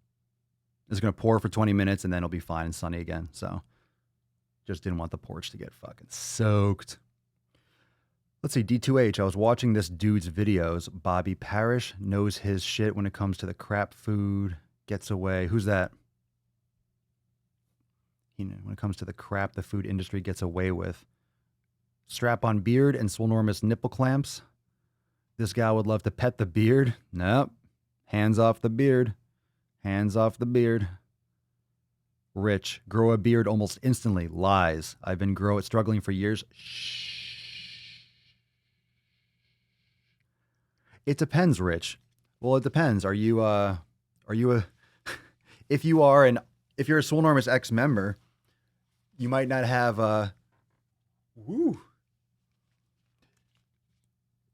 It's going to pour for 20 minutes and then it'll be fine and sunny again. So just didn't want the porch to get fucking soaked. Let's see, D2H, I was watching this dude's videos. Bobby Parrish knows his shit when it comes to the crap food, gets away. Who's that? When it comes to the crap the food industry gets away with. Strap-on beard and swolenormous nipple clamps. This guy would love to pet the beard. Nope. Hands off the beard. Hands off the beard. Rich, grow a beard almost instantly. Lies. I've been struggling for years. Shh. It depends, Rich. Well, it depends. Are you a if you're a swolenormous X member, you might not have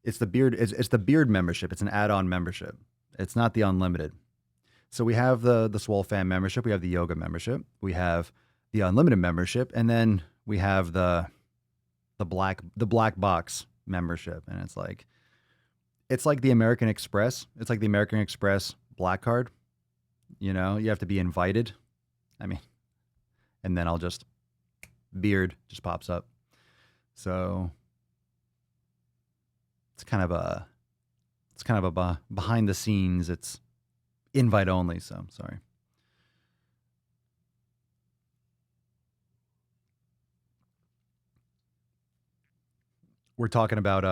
It's the beard. It's the beard membership. It's an add-on membership. It's not the unlimited. So we have the Swole Fan membership. We have the yoga membership. We have the unlimited membership, and then we have the black box membership. And it's like the American Express. It's like the American Express Black Card. You know, you have to be invited. I mean, and then beard just pops up. So it's kind of a behind the scenes. It's invite only. So I'm sorry. We're talking about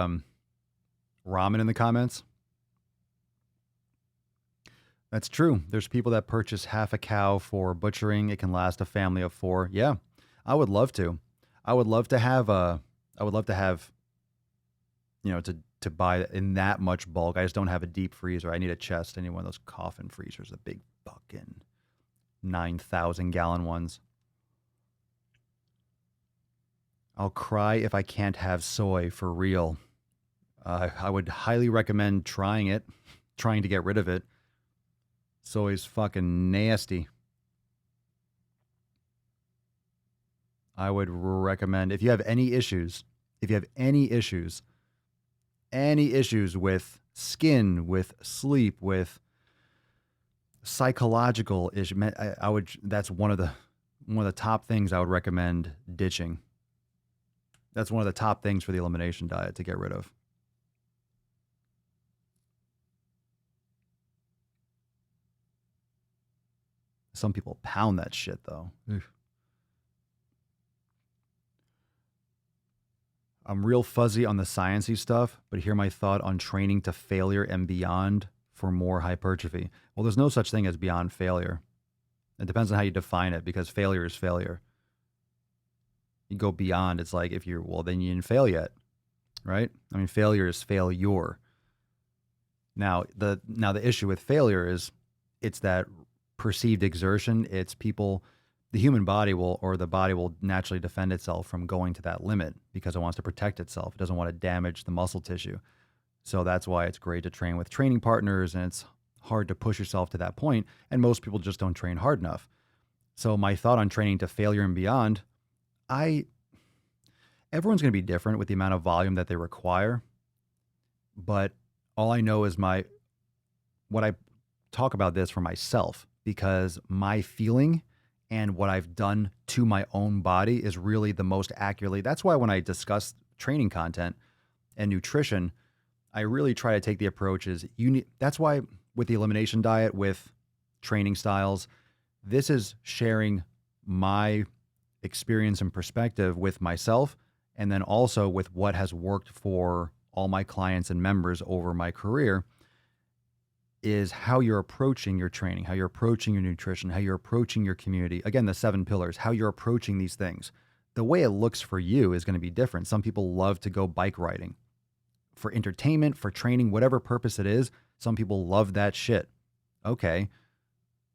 ramen in the comments. That's true. There's people that purchase half a cow for butchering. It can last a family of 4. Yeah, I would love to. I would love to have, you know, to buy in that much bulk. I just don't have a deep freezer. I need a chest. I need one of those coffin freezers, the big fucking 9,000 gallon ones. I'll cry if I can't have soy, for real. I would highly recommend trying to get rid of it. Soy's fucking nasty. I would recommend, if you have any issues with skin, with sleep, with psychological issues, that's one of the top things I would recommend ditching. That's one of the top things for the elimination diet to get rid of. Some people pound that shit, though. Oof. I'm real fuzzy on the sciencey stuff, but hear my thought on training to failure and beyond for more hypertrophy. Well, there's no such thing as beyond failure. It depends on how you define it, because failure is failure. You go beyond, it's like then you didn't fail yet, right? I mean, failure is failure. Now the issue with failure is it's that perceived exertion. It's the human body will naturally defend itself from going to that limit because it wants to protect itself. It doesn't want to damage the muscle tissue. So that's why it's great to train with training partners, and it's hard to push yourself to that point. And most people just don't train hard enough. So my thought on training to failure and beyond, everyone's going to be different with the amount of volume that they require. But all I know is what I talk about this for myself, because my feeling and what I've done to my own body is really the most accurately. That's why when I discuss training content and nutrition, I really try to take the approach is that's why with the elimination diet, with training styles, this is sharing my experience and perspective with myself, and then also with what has worked for all my clients and members over my career, is how you're approaching your training, how you're approaching your nutrition, how you're approaching your community. Again, the 7 pillars, how you're approaching these things. The way it looks for you is going to be different. Some people love to go bike riding for entertainment, for training, whatever purpose it is. Some people love that shit. Okay.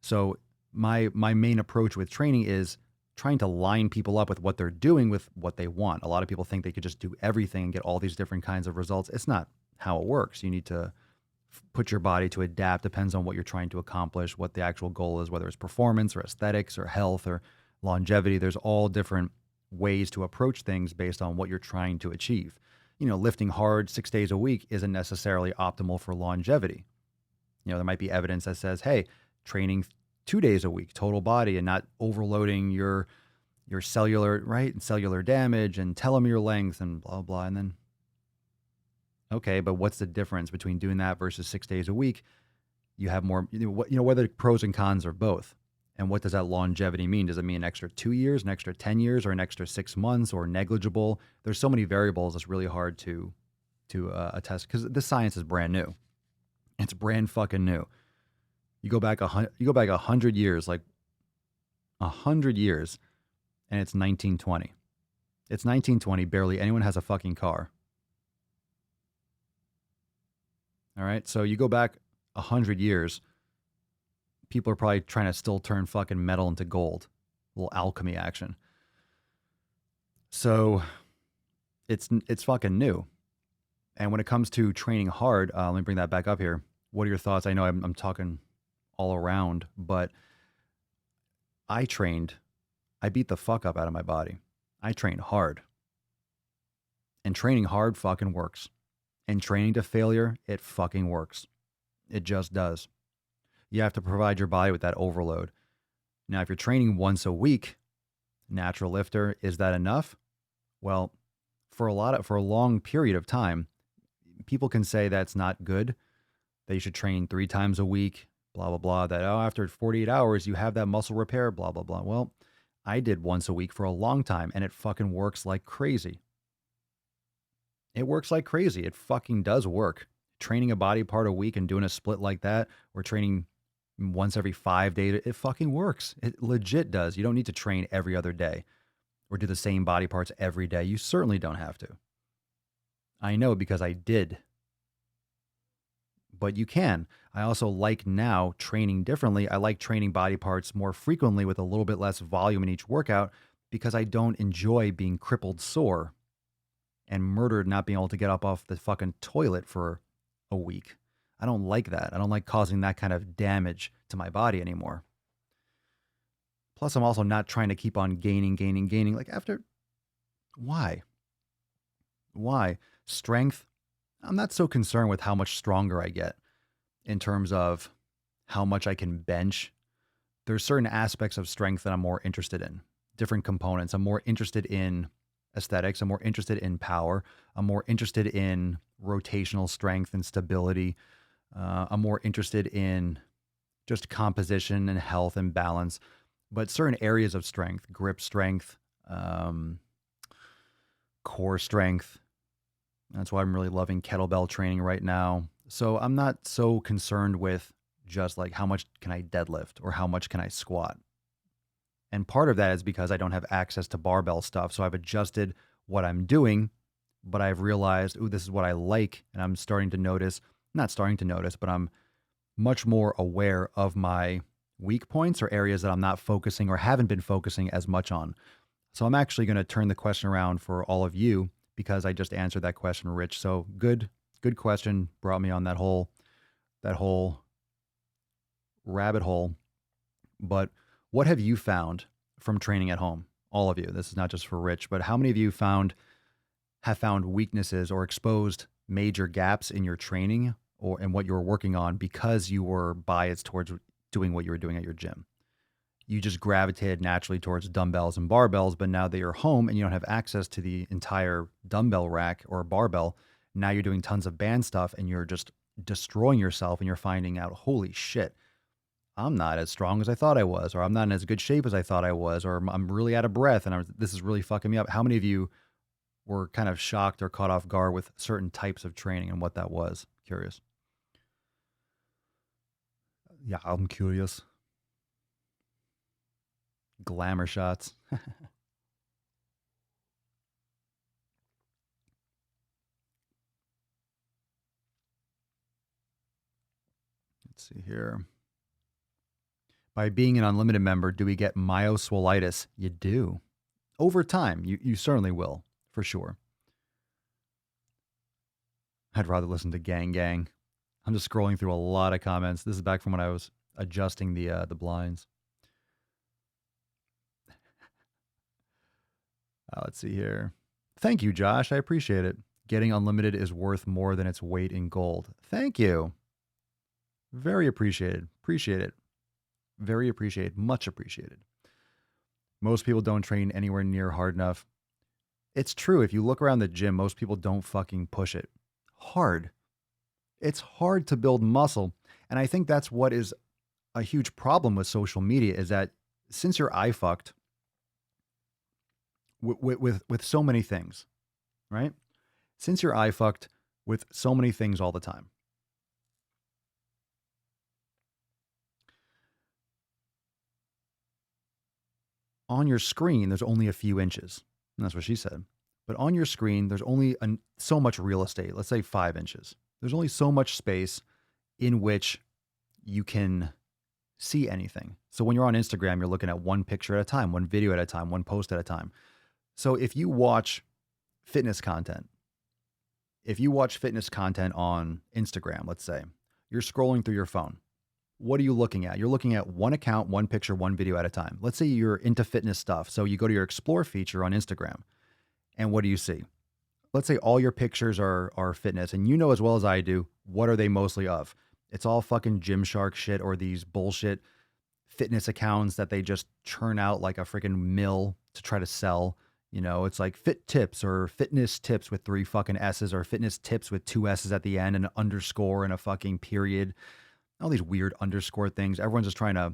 So my main approach with training is trying to line people up with what they're doing with what they want. A lot of people think they could just do everything and get all these different kinds of results. It's not how it works. You need to put your body to adapt. Depends on what you're trying to accomplish, what the actual goal is, whether it's performance or aesthetics or health or longevity. There's all different ways to approach things based on what you're trying to achieve. Lifting hard 6 days a week isn't necessarily optimal for longevity. There might be evidence that says, hey, training 2 days a week, total body, and not overloading your cellular, right? And cellular damage and telomere length and blah, blah. And then, okay, but what's the difference between doing that versus 6 days a week? You have more, what are the pros and cons of both? And what does that longevity mean? Does it mean an extra 2 years, an extra 10 years, or an extra 6 months, or negligible? There's so many variables. It's really hard to attest, because this science is brand new. It's brand fucking new. You go back 100 years, like 100 years, and it's 1920. It's 1920. Barely anyone has a fucking car. All right. So you go back 100 years, people are probably trying to still turn fucking metal into gold. A little alchemy action. So it's fucking new. And when it comes to training hard, let me bring that back up here. What are your thoughts? I know I'm talking all around, but I beat the fuck up out of my body. I trained hard. And training hard fucking works. And training to failure, it fucking works. It just does. You have to provide your body with that overload. Now, if you're training once a week, natural lifter, is that enough? Well, for a long period of time, people can say that's not good, that you should train 3 times a week, blah, blah, blah, that, after 48 hours, you have that muscle repair, blah, blah, blah. Well, I did once a week for a long time, and it fucking works like crazy. It works like crazy. It fucking does work. Training a body part a week and doing a split like that, or training once every 5 days, it fucking works. It legit does. You don't need to train every other day or do the same body parts every day. You certainly don't have to. I know because I did. But you can. I also like now training differently. I like training body parts more frequently with a little bit less volume in each workout, because I don't enjoy being crippled sore and murdered not being able to get up off the fucking toilet for a week. I don't like that. I don't like causing that kind of damage to my body anymore. Plus, I'm also not trying to keep on gaining. Like why? Strength, I'm not so concerned with how much stronger I get in terms of how much I can bench. There's certain aspects of strength that I'm more interested in, different components. I'm more interested in aesthetics. I'm more interested in power. I'm more interested in rotational strength and stability. I'm more interested in just composition and health and balance. But certain areas of strength, grip strength, core strength, that's why I'm really loving kettlebell training right now. So I'm not so concerned with just like how much can I deadlift or how much can I squat. And part of that is because I don't have access to barbell stuff. So I've adjusted what I'm doing, but I've realized, this is what I like. And I'm but I'm much more aware of my weak points or areas that I'm not focusing or haven't been focusing as much on. So I'm actually going to turn the question around for all of you, because I just answered that question, Rich. So good Good question. Brought me on that whole rabbit hole. But what have you found from training at home? All of you. This is not just for Rich, but how many of you have found weaknesses or exposed major gaps in your training or in what you were working on because you were biased towards doing what you were doing at your gym? You just gravitated naturally towards dumbbells and barbells, but now that you're home and you don't have access to the entire dumbbell rack or barbell, now you're doing tons of band stuff and you're just destroying yourself and you're finding out, holy shit, I'm not as strong as I thought I was, or I'm not in as good shape as I thought I was, or I'm really out of breath and this is really fucking me up. How many of you were kind of shocked or caught off guard with certain types of training and what that was? Curious. Yeah, I'm curious. Glamour shots. Let's see here. By being an unlimited member, do we get myoswolitis? You do. Over time, you certainly will, for sure. I'd rather listen to Gang Gang. I'm just scrolling through a lot of comments. This is back from when I was adjusting the blinds. Let's see here. Thank you, Josh. I appreciate it. Getting unlimited is worth more than its weight in gold. Thank you. Very appreciated. Appreciate it. Very appreciated. Much appreciated. Most people don't train anywhere near hard enough. It's true. If you look around the gym, most people don't fucking push it hard. It's hard to build muscle. And I think that's what is a huge problem with social media is that since you're eye fucked with so many things, right? Since you're eye fucked with so many things all the time, on your screen, there's only a few inches. And that's what she said. But on your screen, there's only so much real estate. Let's say 5 inches. There's only so much space in which you can see anything. So when you're on Instagram, you're looking at one picture at a time, one video at a time, one post at a time. So if you watch fitness content, on Instagram, let's say, you're scrolling through your phone. What are you looking at? You're looking at one account, one picture, one video at a time. Let's say you're into fitness stuff. So you go to your explore feature on Instagram. And what do you see? Let's say all your pictures are fitness. And you know as well as I do, what are they mostly of? It's all fucking Gymshark shit or these bullshit fitness accounts that they just churn out like a freaking mill to try to sell. You know, it's like fit tips or fitness tips with 3 fucking S's or fitness tips with 2 S's at the end and an underscore and a fucking period. All these weird underscore things. Everyone's just trying to,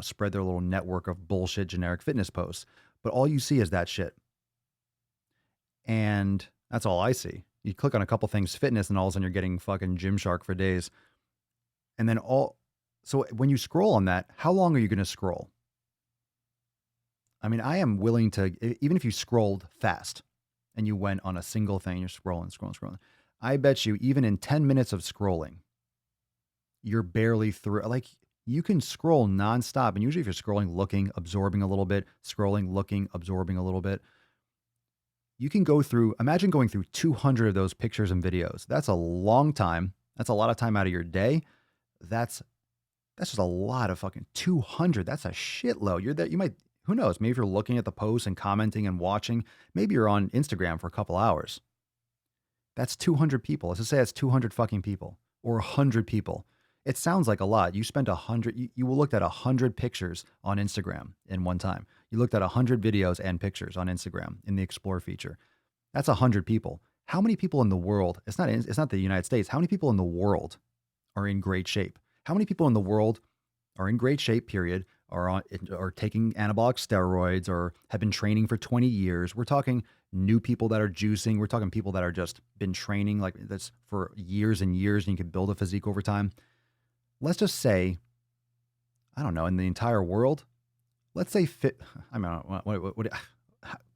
spread their little network of bullshit generic fitness posts. But all you see is that shit. And that's all I see. You click on a couple things fitness and all of a sudden you're getting fucking Gymshark for days. And then so when you scroll on that, how long are you going to scroll? I mean, I am willing to, even if you scrolled fast and you went on a single thing, you're scrolling. I bet you even in 10 minutes of scrolling, you're barely through. Like you can scroll nonstop. And usually if you're scrolling, looking, absorbing a little bit, scrolling, looking, absorbing a little bit, you can imagine going through 200 of those pictures and videos. That's a long time. That's a lot of time out of your day. That's just a lot of fucking 200. That's a shitload. You're there. You might, who knows? Maybe if you're looking at the posts and commenting and watching, maybe you're on Instagram for a couple hours. That's 200 people. Let's just say that's 200 fucking people or 100 people. It sounds like a lot. You spent 100, you looked at 100 pictures on Instagram in one time. You looked at 100 videos and pictures on Instagram in the Explore feature. That's 100 people. How many people in the world, it's not the United States, how many people in the world are in great shape? How many people in the world are in great shape, period, are taking anabolic steroids or have been training for 20 years? We're talking new people that are juicing. We're talking people that are just been training like this for years and years and you can build a physique over time. Let's just say, I don't know, in the entire world, let's say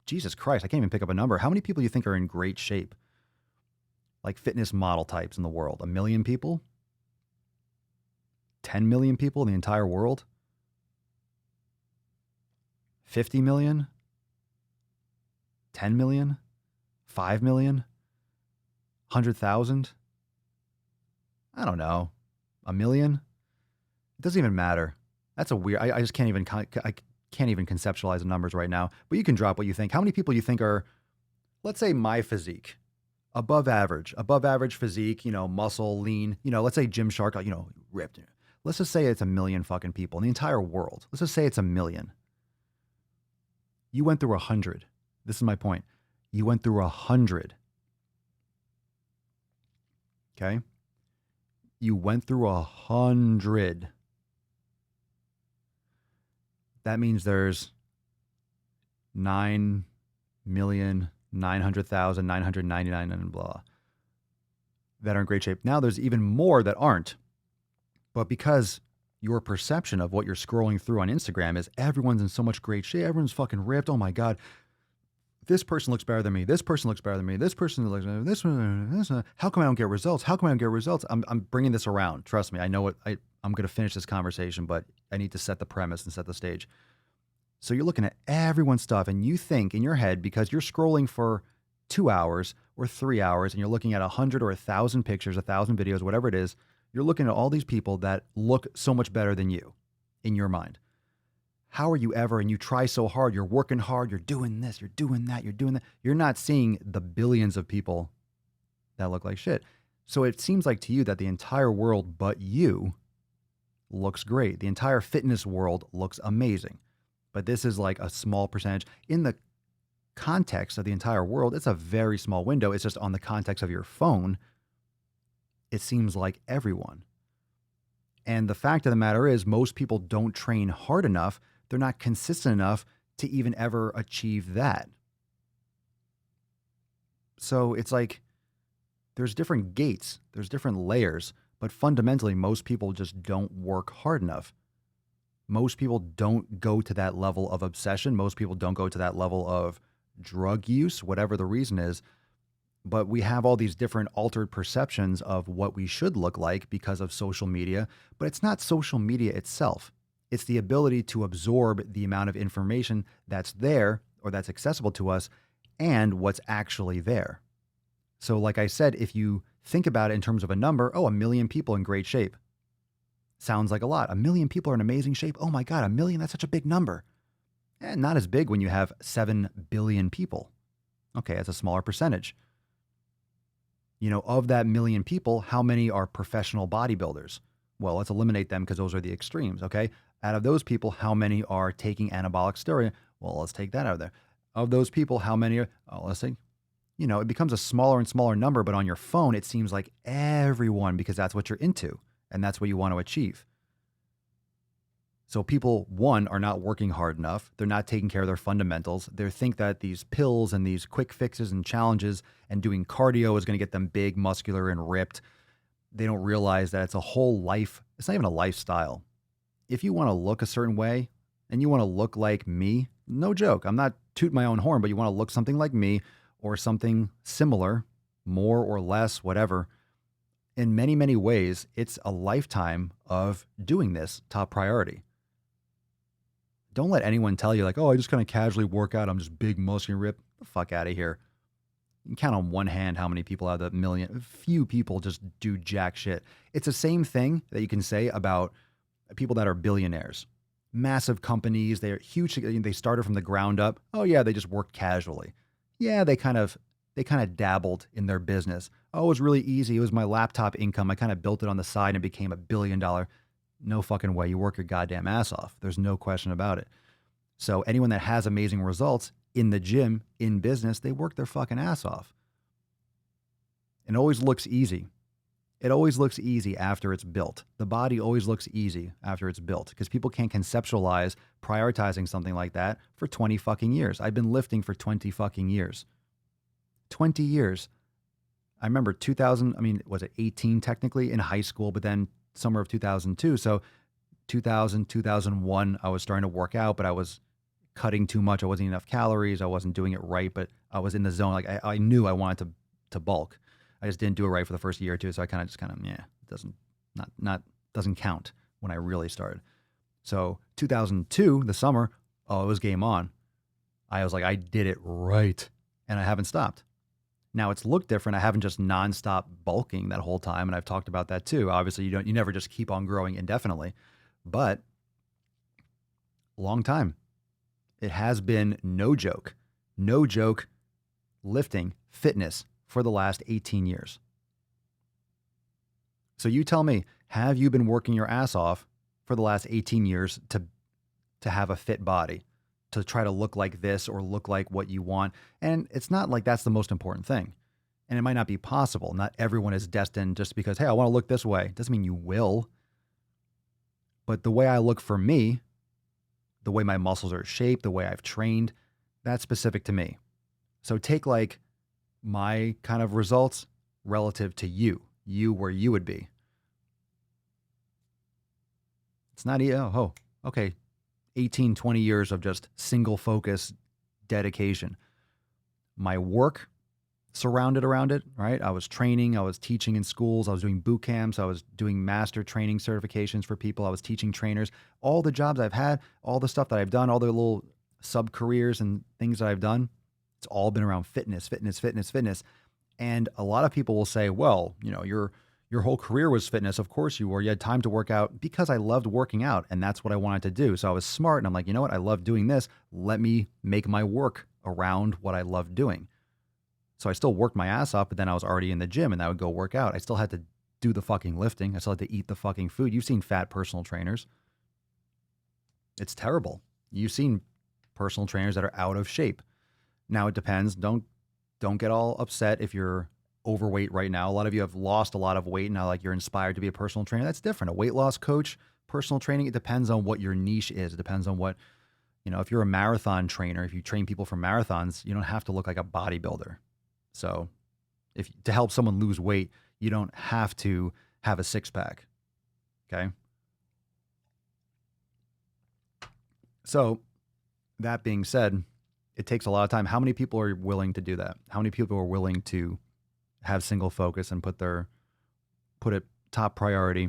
Jesus Christ, I can't even pick up a number. How many people do you think are in great shape? Like fitness model types in the world? 1 million people? 10 million people in the entire world? 50 million? 10 million? 5 million? 100,000? I don't know, a million? It doesn't even matter. That's a weird, I just can't even, I can't even conceptualize the numbers right now, but you can drop what you think. How many people you think are, let's say my physique, above average physique, muscle, lean, let's say Gymshark, ripped. Let's just say it's a million fucking people in the entire world. Let's just say it's a million. You went through 100. This is my point. You went through 100. Okay? You went through 100. That means there's 9,900,999 and blah that are in great shape. Now there's even more that aren't. But because your perception of what you're scrolling through on Instagram is everyone's in so much great shape, everyone's fucking ripped. Oh my God. This person looks better than me. This person looks better than me. This person looks better than me. This one. How come I don't get results? How come I don't get results? I'm bringing this around. Trust me. I know what I'm going to finish this conversation, but I need to set the premise and set the stage. So you're looking at everyone's stuff and you think in your head, because you're scrolling for 2 hours or 3 hours and you're looking at 100 or 1,000 pictures, 1,000 videos, whatever it is, you're looking at all these people that look so much better than you in your mind. How are you ever, and you try so hard, you're working hard, you're doing this, you're doing that, you're doing that. You're not seeing the billions of people that look like shit. So it seems like to you that the entire world but you looks great. The entire fitness world looks amazing. But this is like a small percentage. In the context of the entire world, it's a very small window. It's just on the context of your phone, it seems like everyone. And the fact of the matter is, most people don't train hard enough. They're not consistent enough to even ever achieve that. So it's like there's different gates, there's different layers, but fundamentally, most people just don't work hard enough. Most people don't go to that level of obsession. Most people don't go to that level of drug use, whatever the reason is. But we have all these different altered perceptions of what we should look like because of social media. But it's not social media itself. It's the ability to absorb the amount of information that's there or that's accessible to us and what's actually there. So like I said, if you think about it in terms of a number, 1 million people in great shape. Sounds like a lot. 1 million people are in amazing shape. Oh my God, 1 million, that's such a big number. And not as big when you have 7 billion people. Okay, that's a smaller percentage. Of that 1 million people, how many are professional bodybuilders? Well, let's eliminate them because those are the extremes, okay? Out of those people, how many are taking anabolic steroid? Well, let's take that out of there. Of those people, how many are, let's say, it becomes a smaller and smaller number, but on your phone, it seems like everyone, because that's what you're into and that's what you want to achieve. So people, one, are not working hard enough. They're not taking care of their fundamentals. They think that these pills and these quick fixes and challenges and doing cardio is going to get them big, muscular, and ripped. They don't realize that it's a whole life. It's not even a lifestyle. If you want to look a certain way and you want to look like me, no joke, I'm not tooting my own horn, but you want to look something like me or something similar, more or less, whatever. In many, many ways, it's a lifetime of doing this top priority. Don't let anyone tell you like, I just kind of casually work out. I'm just big, muscular, ripped. Get the fuck out of here. You can count on one hand how many people out of the million. Few people just do jack shit. It's the same thing that you can say about people that are billionaires. Massive companies, they're huge. They started from the ground up. Oh yeah, they just worked casually. Yeah, they kind of dabbled in their business. Oh, it was really easy. It was my laptop income. I kind of built it on the side and became $1 billion. No fucking way. You work your goddamn ass off. There's no question about it. So anyone that has amazing results in the gym, in business, they work their fucking ass off. It always looks easy. It always looks easy after it's built. The body always looks easy after it's built because people can't conceptualize prioritizing something like that for 20 fucking years. I've been lifting for 20 fucking years. 20 years. I remember 2000, was it 18 technically in high school, but then summer of 2002. So 2000, 2001, I was starting to work out, but I was cutting too much. I wasn't eating enough calories. I wasn't doing it right, but I was in the zone. Like I knew I wanted to bulk. I just didn't do it right for the first year or two. So I it doesn't count when I really started. So 2002, the summer, it was game on. I was like, I did it right. And I haven't stopped. Now it's looked different. I haven't just nonstop bulking that whole time. And I've talked about that too. Obviously you never just keep on growing indefinitely, but long time. It has been no joke lifting fitness for the last 18 years. So you tell me, have you been working your ass off for the last 18 years to have a fit body, to try to look like this or look like what you want? And it's not like that's the most important thing. And it might not be possible. Not everyone is destined just because, hey, I want to look this way. Doesn't mean you will. But the way I look for me, the way my muscles are shaped, the way I've trained, that's specific to me. So take like my kind of results relative to you where you would be. It's not, okay, 18, 20 years of just single focus dedication. My work surrounded around it, right? I was training, I was teaching in schools, I was doing boot camps, I was doing master training certifications for people, I was teaching trainers. All the jobs I've had, all the stuff that I've done, all the little sub careers and things that I've done, it's all been around fitness. And a lot of people will say, well, your whole career was fitness. Of course you were. You had time to work out, because I loved working out and that's what I wanted to do. So I was smart and I'm like, you know what? I love doing this. Let me make my work around what I love doing. So I still worked my ass off, but then I was already in the gym and I would go work out. I still had to do the fucking lifting. I still had to eat the fucking food. You've seen fat personal trainers. It's terrible. You've seen personal trainers that are out of shape. Now it depends. Don't get all upset if you're overweight right now. A lot of you have lost a lot of weight and now like you're inspired to be a personal trainer. That's different. A weight loss coach, personal training, it depends on what your niche is. It depends on what, if you're a marathon trainer, if you train people for marathons, you don't have to look like a bodybuilder. So to help someone lose weight, you don't have to have a six pack. Okay. So that being said, it takes a lot of time. How many people are willing to do that? How many people are willing to have single focus and put it top priority?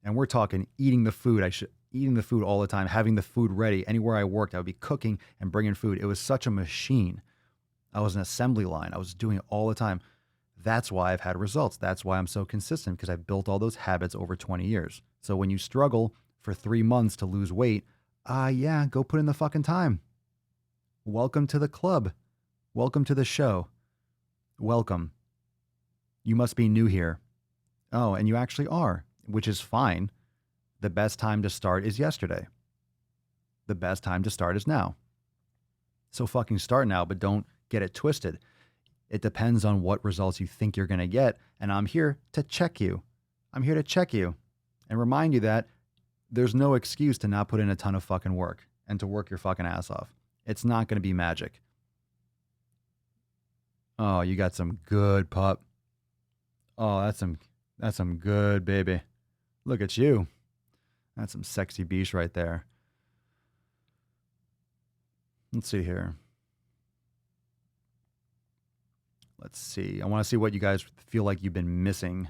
And we're talking eating the food. Eating the food all the time, having the food ready. Anywhere I worked, I would be cooking and bringing food. It was such a machine. I was an assembly line. I was doing it all the time. That's why I've had results. That's why I'm so consistent, because I've built all those habits over 20 years. So when you struggle for 3 months to lose weight, go put in the fucking time. Welcome to the club. Welcome to the show. Welcome. You must be new here. Oh, and you actually are, which is fine. The best time to start is yesterday. The best time to start is now. So fucking start now, but don't get it twisted. It depends on what results you think you're going to get. And I'm here to check you. I'm here to check you and remind you that there's no excuse to not put in a ton of fucking work and to work your fucking ass off. It's not going to be magic. Oh, you got some good pup. Oh, that's some good baby. Look at you. That's some sexy beast right there. Let's see here. Let's see. I want to see what you guys feel like you've been missing.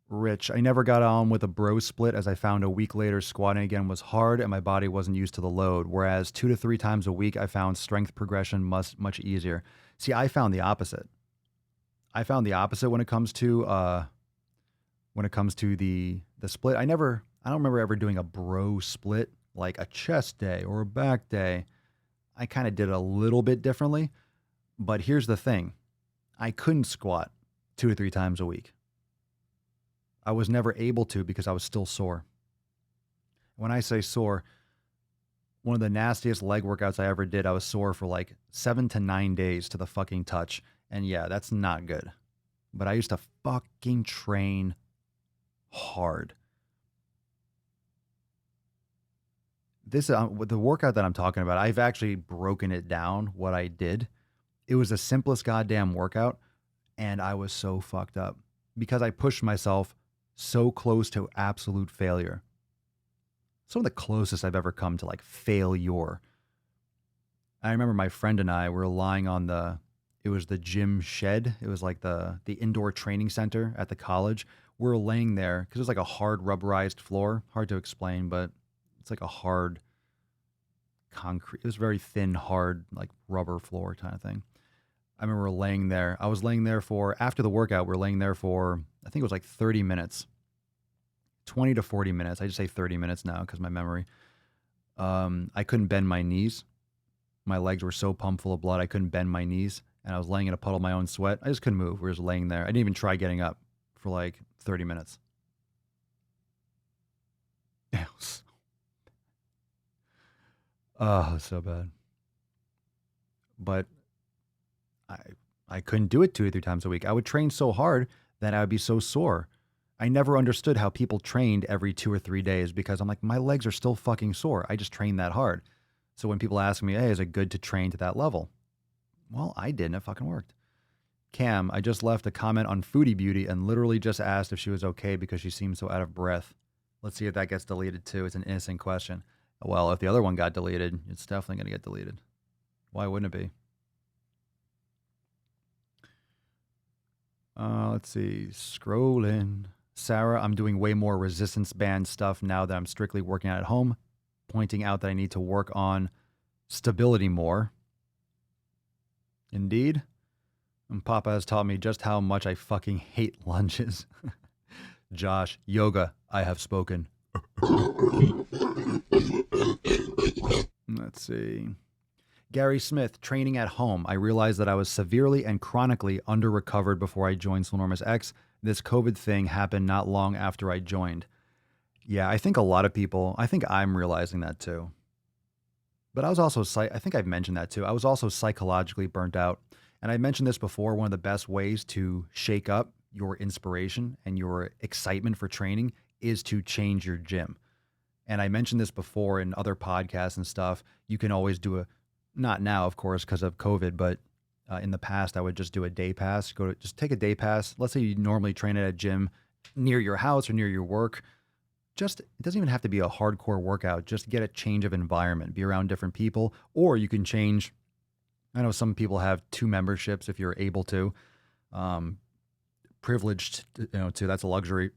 Rich, I never got on with a bro split, as I found a week later squatting again was hard and my body wasn't used to the load. Whereas 2 to 3 times a week, I found strength progression much easier. See, I found the opposite. When it comes to the split. I don't remember ever doing a bro split, like a chest day or a back day. I kind of did it a little bit differently, but here's the thing. I couldn't squat 2 to 3 times a week. I was never able to because I was still sore. When I say sore, one of the nastiest leg workouts I ever did, I was sore for like 7 to 9 days to the fucking touch. And yeah, that's not good. But I used to fucking train hard. This with the workout that I'm talking about, I've actually broken it down what I did. It was the simplest goddamn workout, and I was so fucked up because I pushed myself so close to absolute failure. Some of the closest I've ever come to like failure. I remember my friend and I were lying on It was the gym shed. It was like the indoor training center at the college. We were laying there because it was like a hard rubberized floor. Hard to explain, but it's like a hard concrete. It was very thin, hard, like rubber floor kind of thing. I remember laying there. I was laying there for, after the workout, we were laying there for, I think it was like 30 minutes, 20 to 40 minutes. I just say 30 minutes now because my memory. I couldn't bend my knees. My legs were so pumped full of blood, I couldn't bend my knees. And I was laying in a puddle of my own sweat. I just couldn't move. We were just laying there. I didn't even try getting up for like 30 minutes. Oh, so bad. But I couldn't do it 2 or 3 times a week. I would train so hard that I would be so sore. I never understood how people trained every 2 or 3 days because I'm like, my legs are still fucking sore. I just trained that hard. So when people ask me, hey, is it good to train to that level? Well, I didn't. It fucking worked. Cam, I just left a comment on Foodie Beauty and literally just asked if she was okay because she seemed so out of breath. Let's see if that gets deleted too. It's an innocent question. Well, if the other one got deleted, it's definitely going to get deleted. Why wouldn't it be? Let's see. Scrolling. Sarah, I'm doing way more resistance band stuff now that I'm strictly working out at home, pointing out that I need to work on stability more. Indeed. And Papa has taught me just how much I fucking hate lunges. Josh, yoga, I have spoken. Let's see. Gary Smith, training at home. I realized that I was severely and chronically under-recovered before I joined Swolenormous X. This COVID thing happened not long after I joined. Yeah, I think a lot of people, I think I'm realizing that too. But I was also, I think I've mentioned that too. I was also psychologically burnt out. And I mentioned this before, one of the best ways to shake up your inspiration and your excitement for training is to change your gym. And I mentioned this before in other podcasts and stuff. You can always do not now, of course, because of COVID, but in the past, I would just do a day pass. Just take a day pass. Let's say you normally train at a gym near your house or near your work. It doesn't even have to be a hardcore workout. Just get a change of environment, be around different people, or you can change. I know some people have 2 memberships if you're able to. Privileged, to that's a luxury.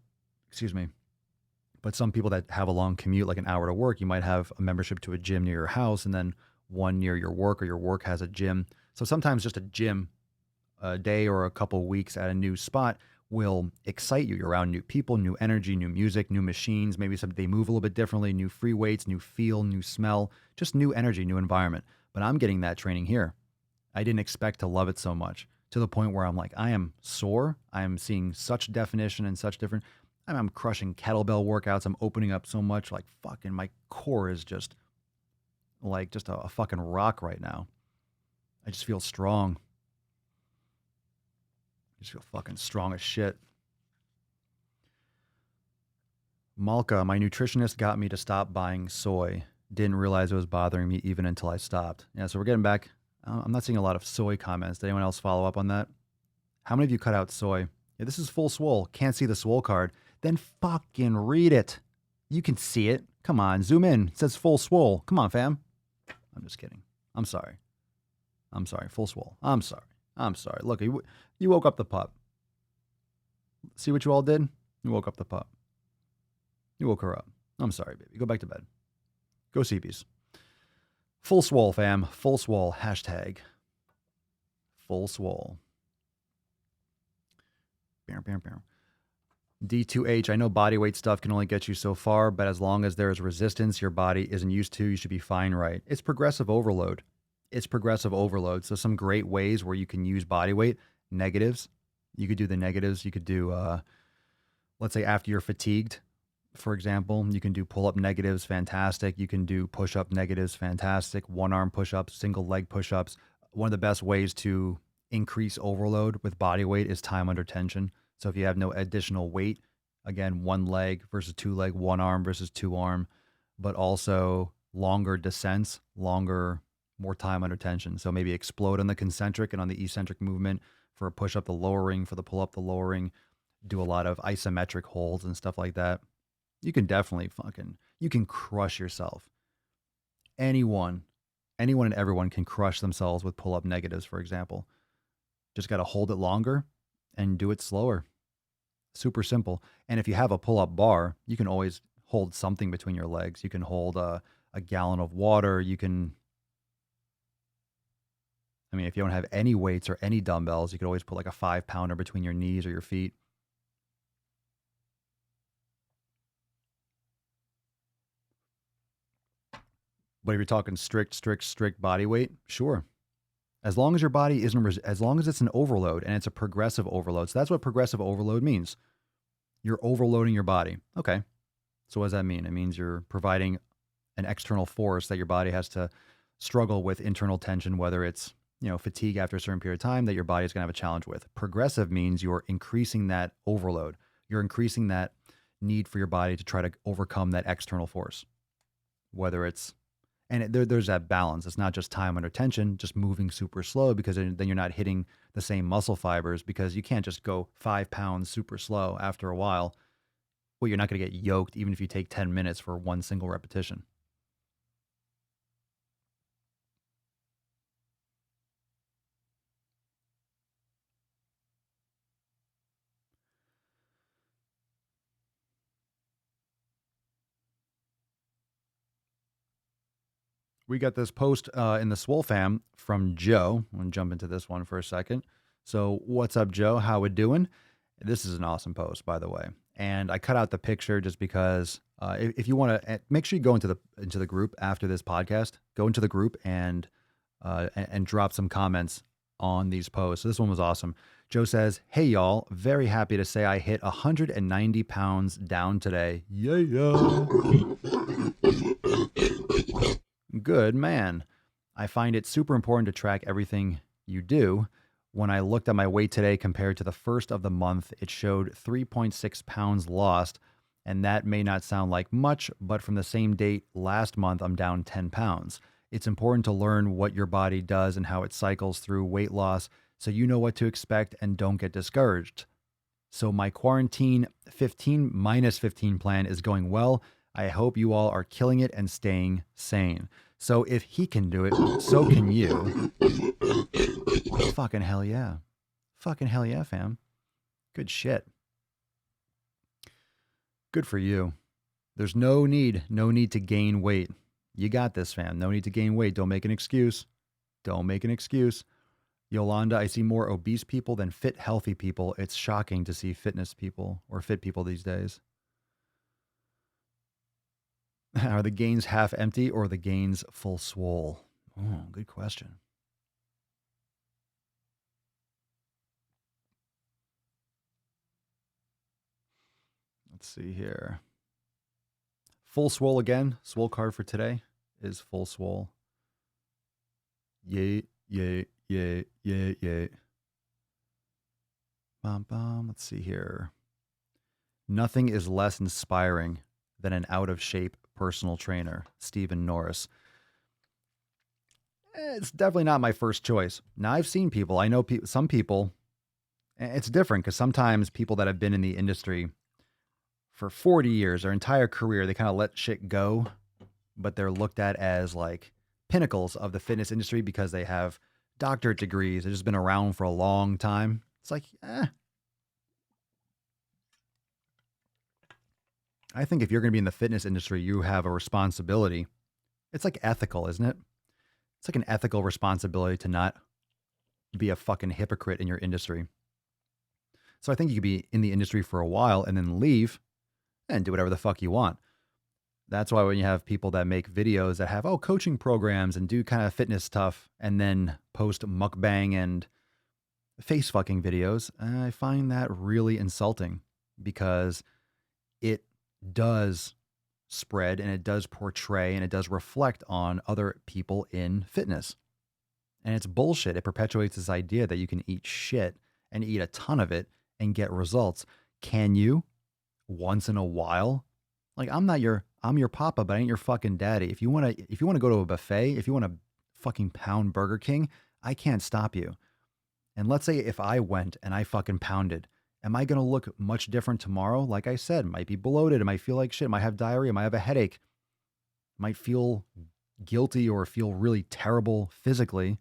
Excuse me. But some people that have a long commute, like an hour to work, you might have a membership to a gym near your house and then one near your work, or your work has a gym. So sometimes just a gym, a day or a couple weeks at a new spot will excite you. You're around new people, new energy, new music, new machines. Maybe they move a little bit differently, new free weights, new feel, new smell, just new energy, new environment. But I'm getting that training here. I didn't expect to love it so much, to the point where I'm like, I am sore. I am seeing such definition and such different. I'm crushing kettlebell workouts. I'm opening up so much, like fucking my core is just like just a fucking rock right now. I just feel strong. I just feel fucking strong as shit. Malka, my nutritionist got me to stop buying soy. Didn't realize it was bothering me even until I stopped. Yeah, so we're getting back. I'm not seeing a lot of soy comments. Did anyone else follow up on that? How many of you cut out soy? Yeah, this is full Swole. Can't see the Swole card. Then fucking read it. You can see it. Come on, zoom in. It says full Swole. Come on, fam. I'm just kidding. I'm sorry. Full Swole. I'm sorry. Look, you woke up the pup. See what you all did? You woke up the pup. You woke her up. I'm sorry, baby. Go back to bed. Go Seebies. Full Swole, fam. Full Swole. Hashtag. Full Swole. D2H, I know bodyweight stuff can only get you so far, but as long as there is resistance your body isn't used to, you should be fine, right? It's progressive overload. So some great ways where you can use bodyweight. Negatives. You could do the negatives. You could do, let's say after you're fatigued, for example, you can do pull-up negatives, fantastic. You can do push-up negatives, fantastic. One-arm push-ups, single leg push-ups. One of the best ways to increase overload with body weight is time under tension. So if you have no additional weight, again, 1 leg versus 2 leg, 1 arm versus 2 arm, but also longer descents, more time under tension. So maybe explode on the concentric and on the eccentric movement for a push-up, the lowering, for the pull-up, the lowering. Do a lot of isometric holds and stuff like that. You can definitely you can crush yourself. Anyone and everyone can crush themselves with pull-up negatives, for example. Just got to hold it longer and do it slower. Super simple. And if you have a pull-up bar, you can always hold something between your legs. You can hold a gallon of water. You can, I mean, if you don't have any weights or any dumbbells, you could always put like a 5-pounder between your knees or your feet. But if you're talking strict body weight, sure. As long as your body isn't, as long as it's an overload and it's a progressive overload. So that's what progressive overload means. You're overloading your body. Okay. So what does that mean? It means you're providing an external force that your body has to struggle with internal tension, whether it's, fatigue after a certain period of time that your body is going to have a challenge with. Progressive means you're increasing that overload. You're increasing that need for your body to try to overcome that external force, whether it's, and there's that balance. It's not just time under tension, just moving super slow, because then you're not hitting the same muscle fibers, because you can't just go 5 pounds super slow after a while. Well, you're not going to get yoked even if you take 10 minutes for one single repetition. We got this post in the Swole fam from Joe. I'm going to jump into this one for a second. So what's up, Joe? How we doing? This is an awesome post, by the way. And I cut out the picture just because if you want to, make sure you go into the group after this podcast. Go into the group and drop some comments on these posts. So this one was awesome. Joe says, "Hey y'all, very happy to say I hit 190 pounds down today. Yeah. Good man. I find it super important to track everything you do. When I looked at my weight today compared to the first of the month, it showed 3.6 pounds lost. And that may not sound like much, but from the same date last month, I'm down 10 pounds. It's important to learn what your body does and how it cycles through weight loss so you know what to expect and don't get discouraged. So my quarantine 15 minus 15 plan is going well. I hope you all are killing it and staying sane. So if he can do it, so can you." Fucking hell yeah. Fucking hell yeah, fam. Good shit. Good for you. There's no need to gain weight. You got this, fam. No need to gain weight. Don't make an excuse. Don't make an excuse. Yolanda, I see more obese people than fit, healthy people. It's shocking to see fitness people or fit people these days. Are the gains half empty or the gains full swole? Oh, good question. Let's see here. Full swole again. Swole card for today is full swole. Yay. Let's see here. Nothing is less inspiring than an out-of-shape personal trainer, Stephen Norris. It's definitely not my first choice. Now, I've seen people. I know some people. It's different because sometimes people that have been in the industry for 40 years, their entire career, they kind of let shit go, but they're looked at as like pinnacles of the fitness industry because they have doctorate degrees. They've just been around for a long time. It's like, I think if you're going to be in the fitness industry, you have a responsibility. It's like ethical, isn't it? It's like an ethical responsibility to not be a fucking hypocrite in your industry. So I think you could be in the industry for a while and then leave and do whatever the fuck you want. That's why when you have people that make videos that have, coaching programs and do kind of fitness stuff and then post mukbang and face fucking videos, I find that really insulting because it does spread and it does portray and it does reflect on other people in fitness. And it's bullshit. It perpetuates this idea that you can eat shit and eat a ton of it and get results. Can you? Once in a while? Like, I'm your papa, but I ain't your fucking daddy. If you want to go to a buffet, if you want to fucking pound Burger King, I can't stop you. And let's say if I went and I fucking pounded, am I going to look much different tomorrow? Like I said, might be bloated. It might feel like shit. Might have diarrhea. Might have a headache. Might feel guilty or feel really terrible physically.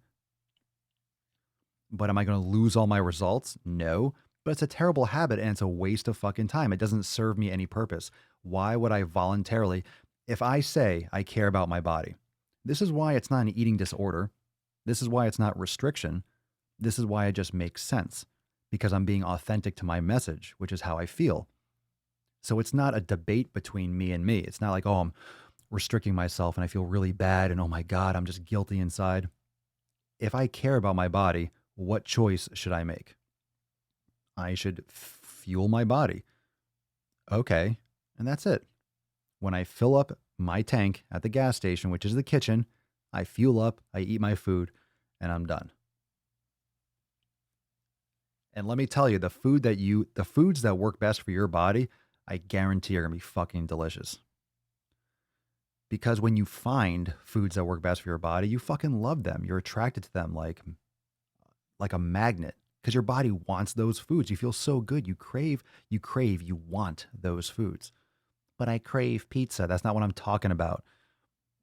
But am I going to lose all my results? No. But it's a terrible habit and it's a waste of fucking time. It doesn't serve me any purpose. Why would I voluntarily, if I say I care about my body, this is why it's not an eating disorder. This is why it's not restriction. This is why it just makes sense because I'm being authentic to my message, which is how I feel. So it's not a debate between me and me. It's not like, oh, I'm restricting myself and I feel really bad and oh my God, I'm just guilty inside. If I care about my body, what choice should I make? I should fuel my body. Okay. And that's it. When I fill up my tank at the gas station, which is the kitchen, I fuel up, I eat my food, and I'm done. And let me tell you, the foods that work best for your body, I guarantee are going to be fucking delicious. Because when you find foods that work best for your body, you fucking love them. You're attracted to them like a magnet because your body wants those foods. You feel so good. You want those foods. But I crave pizza. That's not what I'm talking about.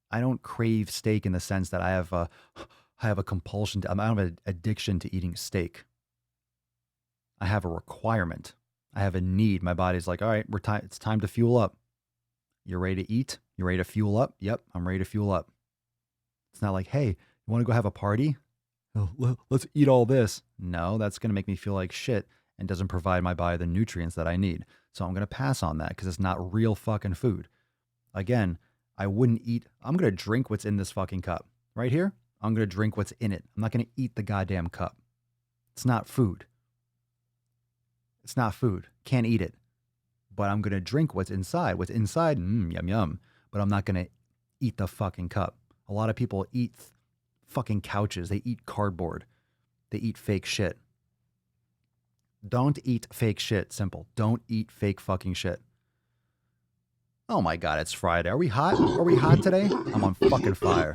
I don't crave steak in the sense that I have a compulsion to, I have an addiction to eating steak. I have a requirement. I have a need. My body's like, all right, it's time to fuel up. You're ready to eat? You ready to fuel up? Yep, I'm ready to fuel up. It's not like, hey, you want to go have a party? Oh, let's eat all this. No, that's going to make me feel like shit and doesn't provide my body the nutrients that I need. So I'm going to pass on that because it's not real fucking food. Again, I'm going to drink what's in this fucking cup. Right here, I'm going to drink what's in it. I'm not going to eat the goddamn cup. It's not food. It's not food. Can't eat it. But I'm going to drink what's inside. What's inside, yum, yum. But I'm not going to eat the fucking cup. A lot of people eat fucking couches. They eat cardboard. They eat fake shit. Don't eat fake shit. Simple. Don't eat fake fucking shit. Oh my God, it's Friday. Are we hot? Are we hot today? I'm on fucking fire.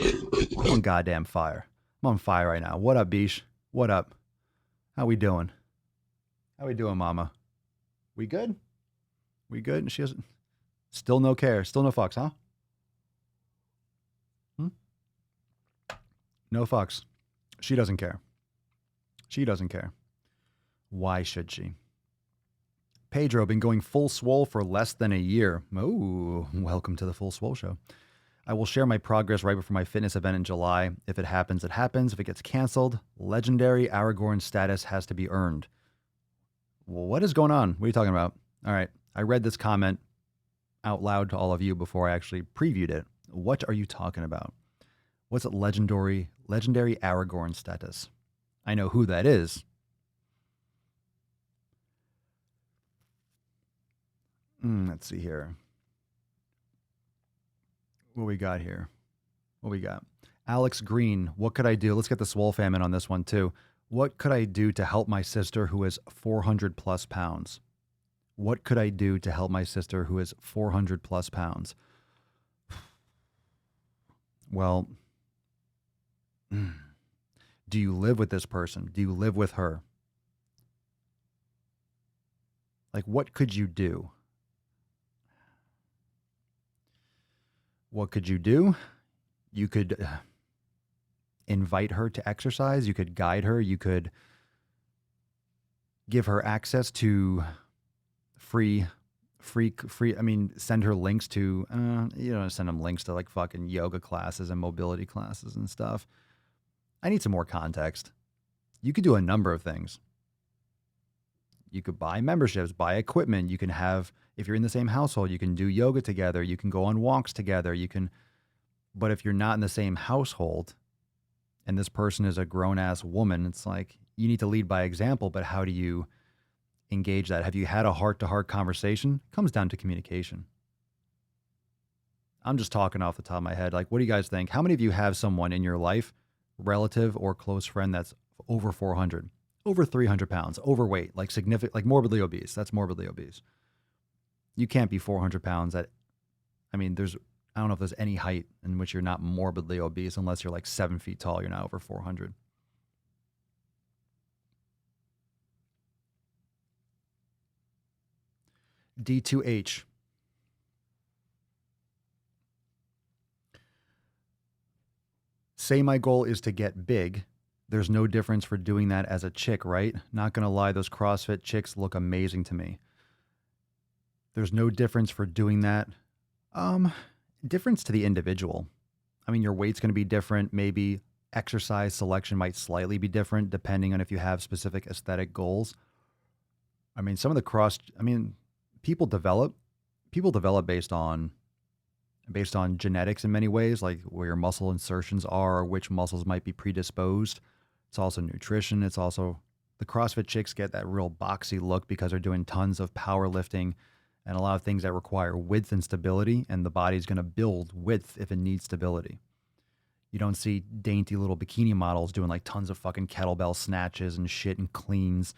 I'm on goddamn fire. I'm on fire right now. What up, Bish? What up? How we doing? How we doing, mama? We good? We good? And she doesn't. Still no care. Still no fucks, huh? No fucks. She doesn't care. She doesn't care. Why should she? Pedro, been going full swole for less than a year. Oh, welcome to the Full Swole Show. I will share my progress right before my fitness event in July. If it happens, it happens. If it gets canceled, legendary Aragorn status has to be earned. Well, what is going on? What are you talking about? All right. I read this comment out loud to all of you before I actually previewed it. What are you talking about? What's it legendary Aragorn status? I know who that is. Let's see here. What we got here? What we got? Alex Green, what could I do? Let's get the Swole famine on this one too. What could I do to help my sister who is 400 plus pounds? What could I do to help my sister who is 400 plus pounds? Well, do you live with this person? Do you live with her? Like, what could you do? What could you do? You could invite her to exercise. You could guide her. You could give her access to free, send her links to, send them links to like fucking yoga classes and mobility classes and stuff. I need some more context. You could do a number of things. You could buy memberships, buy equipment. You can have, if you're in the same household, you can do yoga together. You can go on walks together. But if you're not in the same household and this person is a grown ass woman, it's like you need to lead by example, but how do you engage that? Have you had a heart to heart conversation? It comes down to communication. I'm just talking off the top of my head. Like, what do you guys think? How many of you have someone in your life, relative or close friend, that's over 400? Over 300 pounds, overweight, like significant, like morbidly obese. That's morbidly obese. You can't be 400 pounds I don't know if there's any height in which you're not morbidly obese unless you're like 7 feet tall. You're not over 400. D2H. Say my goal is to get big, There's no difference for doing that as a chick, right? Not gonna lie, those CrossFit chicks look amazing to me. There's no difference for doing that. Um, Difference to the individual. I mean, your weight's gonna be different. Maybe exercise selection might slightly be different depending on if you have specific aesthetic goals. I mean, some of the people develop based on genetics in many ways, like where your muscle insertions are or which muscles might be predisposed. It's also nutrition. It's also the CrossFit chicks get that real boxy look because they're doing tons of powerlifting and a lot of things that require width and stability, and the body's going to build width if it needs stability. You don't see dainty little bikini models doing like tons of fucking kettlebell snatches and shit and cleans.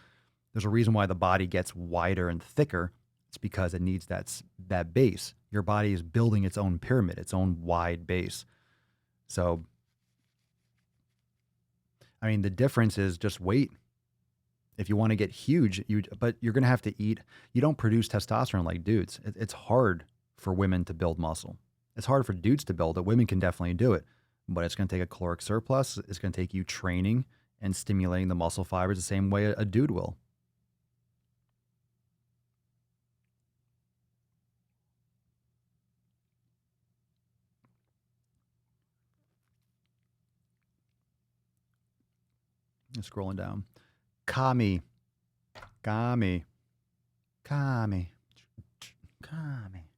There's a reason why the body gets wider and thicker. It's because it needs that base. Your body is building its own pyramid, its own wide base. So, I mean, the difference is just weight. If you want to get huge, but you're going to have to eat. You don't produce testosterone like dudes. It's hard for women to build muscle. It's hard for dudes to build it. Women can definitely do it, but it's going to take a caloric surplus. It's going to take you training and stimulating the muscle fibers the same way a dude will. Scrolling down. Kami. Kami. Kami. Kami.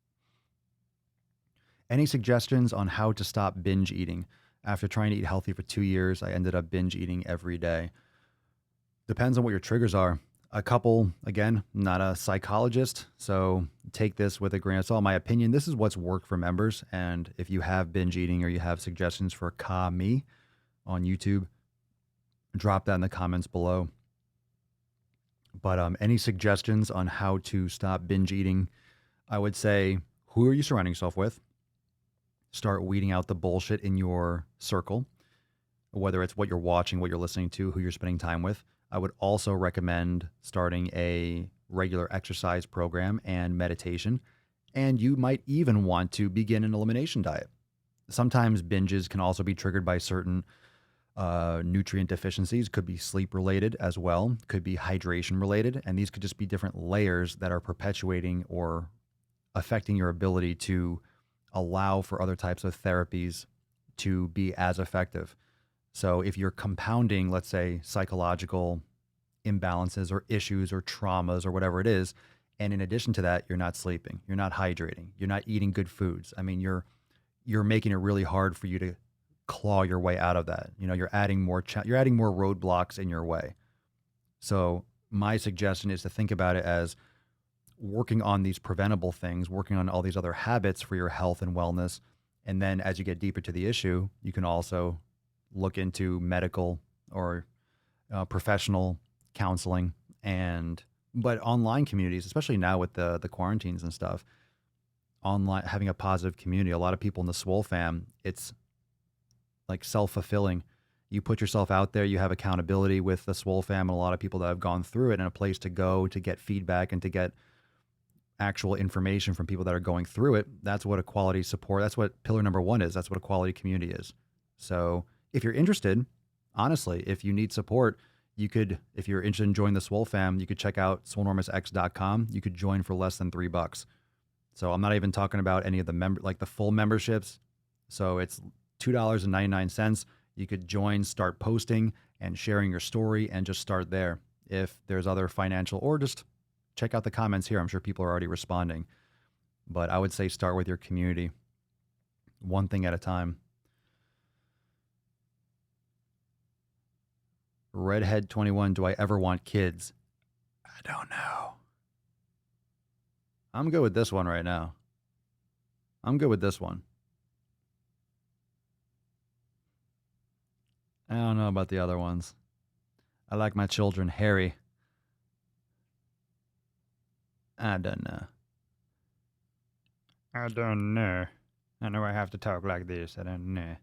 Any suggestions on how to stop binge eating? After trying to eat healthy for 2 years, I ended up binge eating every day. Depends on what your triggers are. A couple, again, not a psychologist, so take this with a grain of salt. My opinion, this is what's worked for members. And if you have binge eating or you have suggestions for Kami on YouTube, drop that in the comments below. But any suggestions on how to stop binge eating? I would say, who are you surrounding yourself with? Start weeding out the bullshit in your circle, whether it's what you're watching, what you're listening to, who you're spending time with. I would also recommend starting a regular exercise program and meditation. And you might even want to begin an elimination diet. Sometimes binges can also be triggered by certain nutrient deficiencies. Could be sleep related as well, could be hydration related, and these could just be different layers that are perpetuating or affecting your ability to allow for other types of therapies to be as effective. So if you're compounding, let's say, psychological imbalances or issues or traumas or whatever it is, and in addition to that, you're not sleeping, you're not hydrating, you're not eating good foods, I mean, you're making it really hard for you to claw your way out of that. You know, you're adding more roadblocks in your way. So my suggestion is to think about it as working on these preventable things, working on all these other habits for your health and wellness. And then as you get deeper to the issue, you can also look into medical or professional counseling but online communities, especially now with the quarantines and stuff, online, having a positive community. A lot of people in the Swole fam, it's like self-fulfilling. You put yourself out there, you have accountability with the Swole fam and a lot of people that have gone through it, and a place to go to get feedback and to get actual information from people that are going through it. That's what a quality support, that's what pillar number one is. That's what a quality community is. So if you're interested, honestly, if you need support, you could, if you're interested in joining the Swole fam, you could check out swolenormousx.com. You could join for less than $3. So I'm not even talking about any of the the full memberships. So it's $2.99. You could join, start posting and sharing your story, and just start there. If there's other financial, or just check out the comments here. I'm sure people are already responding. But I would say start with your community, one thing at a time. Redhead 21, do I ever want kids? I don't know. I'm good with this one right now. I'm good with this one. I don't know about the other ones. I like my children hairy. I don't know. I don't know. I know I have to talk like this. I don't know.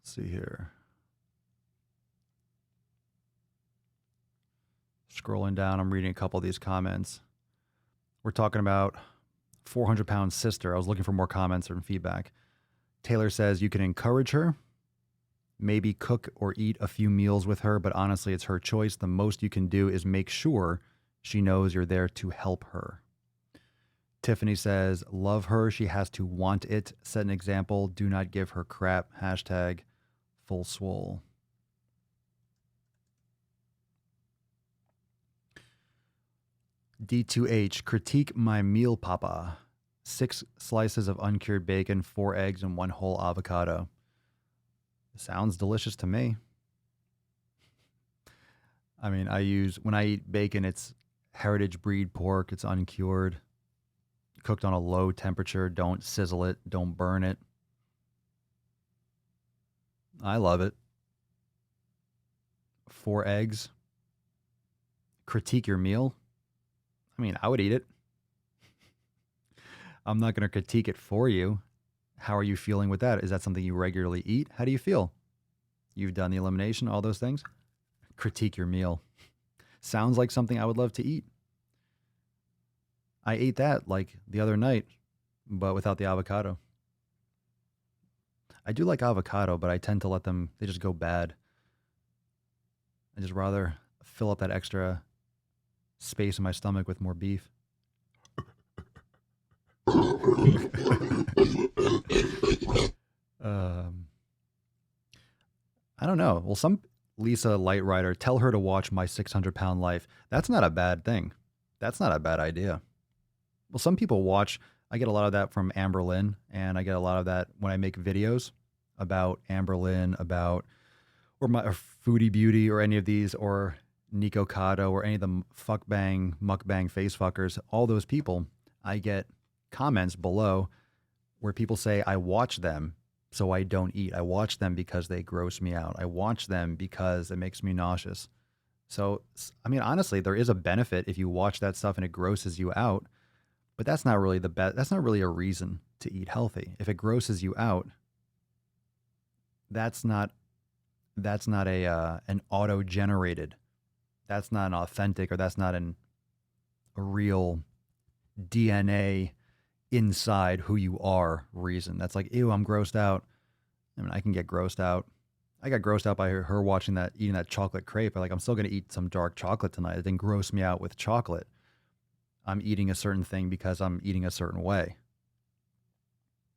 see here. Scrolling down, I'm reading a couple of these comments. We're talking about 400-pound sister. I was looking for more comments and feedback. Taylor says you can encourage her, maybe cook or eat a few meals with her, but honestly, it's her choice. The most you can do is make sure she knows you're there to help her. Tiffany says, love her. She has to want it. Set an example. Do not give her crap. Hashtag full swole. D2H, critique my meal, papa. 6 slices of uncured bacon, 4 eggs, and 1 whole avocado. Sounds delicious to me. I mean, when I eat bacon, it's heritage breed pork. It's uncured, cooked on a low temperature. Don't sizzle it. Don't burn it. I love it. 4 eggs. Critique your meal. I mean, I would eat it. I'm not going to critique it for you. How are you feeling with that? Is that something you regularly eat? How do you feel? You've done the elimination, all those things. Critique your meal. Sounds like something I would love to eat. I ate that like the other night, but without the avocado. I do like avocado, but I tend to let them, they just go bad. I just rather fill up that extra space in my stomach with more beef. I don't know. Well, some Lisa Light Rider, tell her to watch My 600-Pound Life. That's not a bad thing. That's not a bad idea. Well, some people watch, I get a lot of that from Amber Lynn, and I get a lot of that when I make videos about Amber Lynn, or Foodie Beauty, or any of these, or Nico Cotto, or any of the mukbang face fuckers. All those people, I get comments below where people say, I watch them so I don't eat. I watch them because they gross me out. I watch them because it makes me nauseous. So, I mean, honestly, there is a benefit if you watch that stuff and it grosses you out, but that's not really that's not really a reason to eat healthy. If it grosses you out, that's not an auto-generated, that's not an authentic, or that's not a real DNA inside who you are reason. That's like, ew, I'm grossed out. I mean, I can get grossed out. I got grossed out by her watching that, eating that chocolate crepe. I'm still going to eat some dark chocolate tonight. It didn't gross me out with chocolate. I'm eating a certain thing because I'm eating a certain way.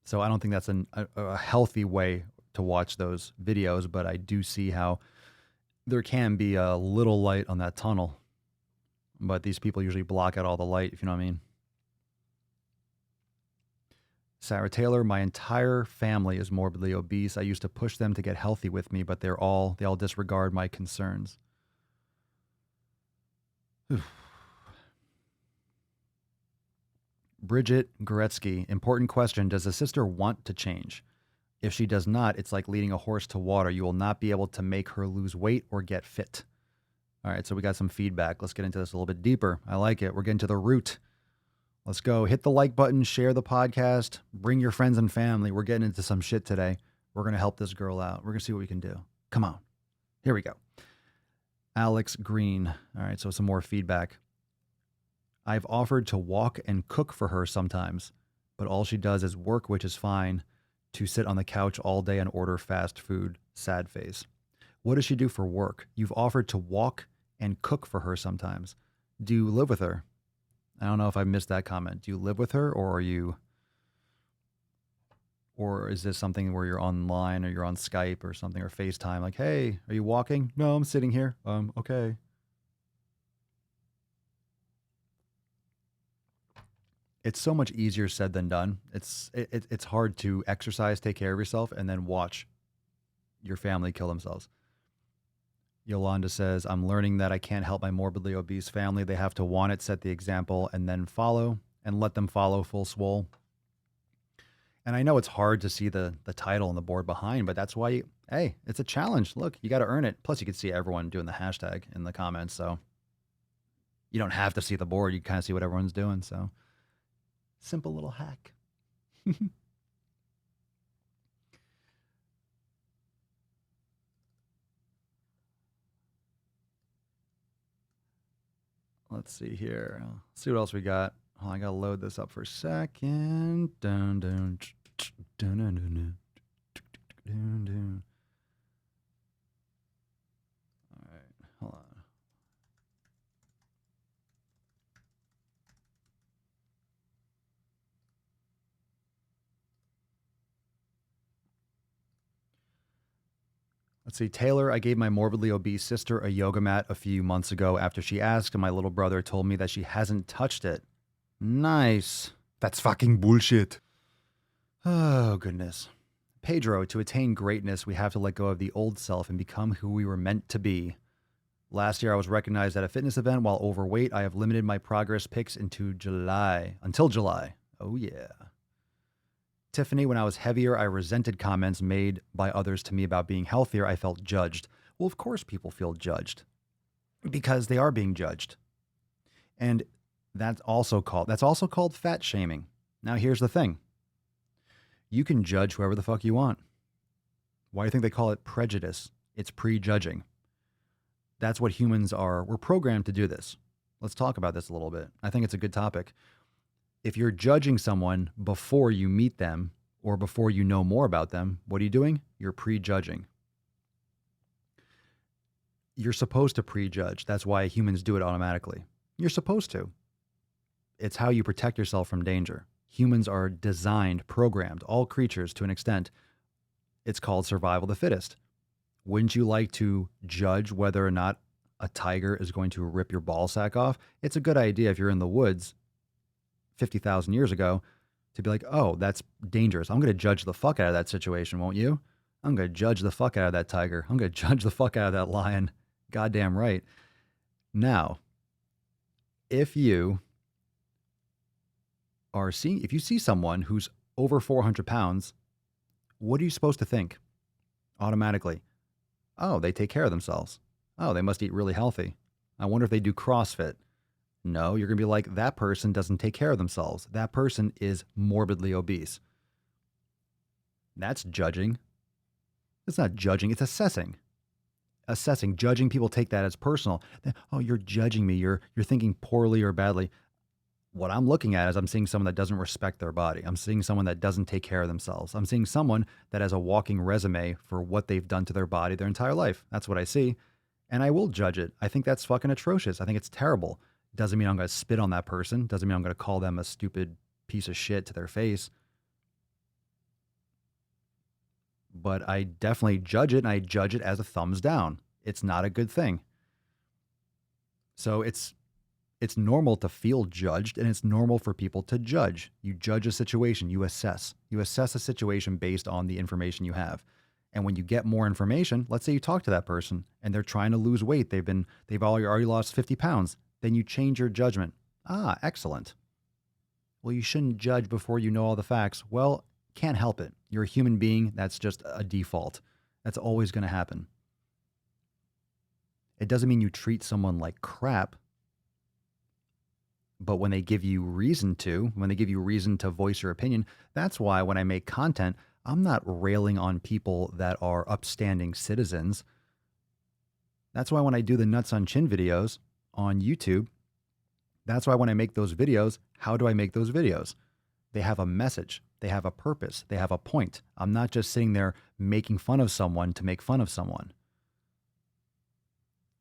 So I don't think that's a healthy way to watch those videos, but I do see how there can be a little light on that tunnel. But these people usually block out all the light, if you know what I mean. Sarah Taylor, my entire family is morbidly obese. I used to push them to get healthy with me, but they all disregard my concerns. Bridget Goretzky, important question. Does a sister want to change? If she does not, it's like leading a horse to water. You will not be able to make her lose weight or get fit. All right, so we got some feedback. Let's get into this a little bit deeper. I like it. We're getting to the root. Let's go. Hit the like button, share the podcast, bring your friends and family. We're getting into some shit today. We're going to help this girl out. We're going to see what we can do. Come on. Here we go. Alex Green. All right, so some more feedback. I've offered to walk and cook for her sometimes, but all she does is work, which is fine, to sit on the couch all day and order fast food. Sad face. What does she do for work? You've offered to walk and cook for her sometimes. Do you live with her? I don't know if I missed that comment. Do you live with her, or is this something where you're online or you're on Skype or something, or FaceTime? Like, hey, are you walking? No, I'm sitting here. Okay. It's so much easier said than done. It's hard to exercise, take care of yourself, and then watch your family kill themselves. Yolanda says, I'm learning that I can't help my morbidly obese family. They have to want it, set the example, and then follow, and let them follow full swole. And I know it's hard to see the title and the board behind, but that's why, hey, it's a challenge. Look, you got to earn it. Plus, you can see everyone doing the hashtag in the comments. So you don't have to see the board. You kind of see what everyone's doing. So simple little hack. Let's see here. Let's see what else we got. Oh, I gotta load this up for a second. Dun, dun, dun, dun, dun, dun, dun, dun. All right, hold on. Let's see. Taylor, I gave my morbidly obese sister a yoga mat a few months ago after she asked, and my little brother told me that she hasn't touched it. Nice. That's fucking bullshit. Oh, goodness. Pedro, to attain greatness, we have to let go of the old self and become who we were meant to be. Last year, I was recognized at a fitness event while overweight. I have limited my progress pics until July. Oh, yeah. Tiffany, when I was heavier, I resented comments made by others to me about being healthier. I felt judged. Well, of course people feel judged because they are being judged. And that's also called fat shaming. Now, here's the thing. You can judge whoever the fuck you want. Why do you think they call it prejudice? It's prejudging. That's what humans are. We're programmed to do this. Let's talk about this a little bit. I think it's a good topic. If you're judging someone before you meet them or before you know more about them, what are you doing? You're prejudging. You're supposed to prejudge. That's why humans do it automatically. You're supposed to. It's how you protect yourself from danger. Humans are designed, programmed, all creatures to an extent. It's called survival of the fittest. Wouldn't you like to judge whether or not a tiger is going to rip your ball sack off? It's a good idea if you're in the woods 50,000 years ago to be like, oh, that's dangerous. I'm going to judge the fuck out of that situation, won't you? I'm going to judge the fuck out of that tiger. I'm going to judge the fuck out of that lion. Goddamn right. Now, if you see someone who's over 400 pounds, what are you supposed to think automatically? Oh, they take care of themselves. Oh, they must eat really healthy. I wonder if they do CrossFit. No, you're going to be like, that person doesn't take care of themselves. That person is morbidly obese. That's judging. It's not judging, it's assessing. Judging, people take that as personal. Oh, you're judging me. You're thinking poorly or badly. What I'm looking at is I'm seeing someone that doesn't respect their body. I'm seeing someone that doesn't take care of themselves. I'm seeing someone that has a walking resume for what they've done to their body their entire life. That's what I see. And I will judge it. I think that's fucking atrocious. I think it's terrible. Doesn't mean I'm going to spit on that person. Doesn't mean I'm going to call them a stupid piece of shit to their face. But I definitely judge it, and I judge it as a thumbs down. It's not a good thing. So it's normal to feel judged, and it's normal for people to judge. You judge a situation, you assess. You assess a situation based on the information you have. And when you get more information, let's say you talk to that person and they're trying to lose weight. They've already lost 50 pounds. Then you change your judgment. Ah, excellent. Well, you shouldn't judge before you know all the facts. Well, can't help it. You're a human being. That's just a default. That's always going to happen. It doesn't mean you treat someone like crap. But when they give you reason to voice your opinion, that's why when I make content, I'm not railing on people that are upstanding citizens. That's why when I do the nuts on chin videos on YouTube, that's why when I make those videos, how do I make those videos? They have a message. They have a purpose. They have a point. I'm not just sitting there making fun of someone to make fun of someone.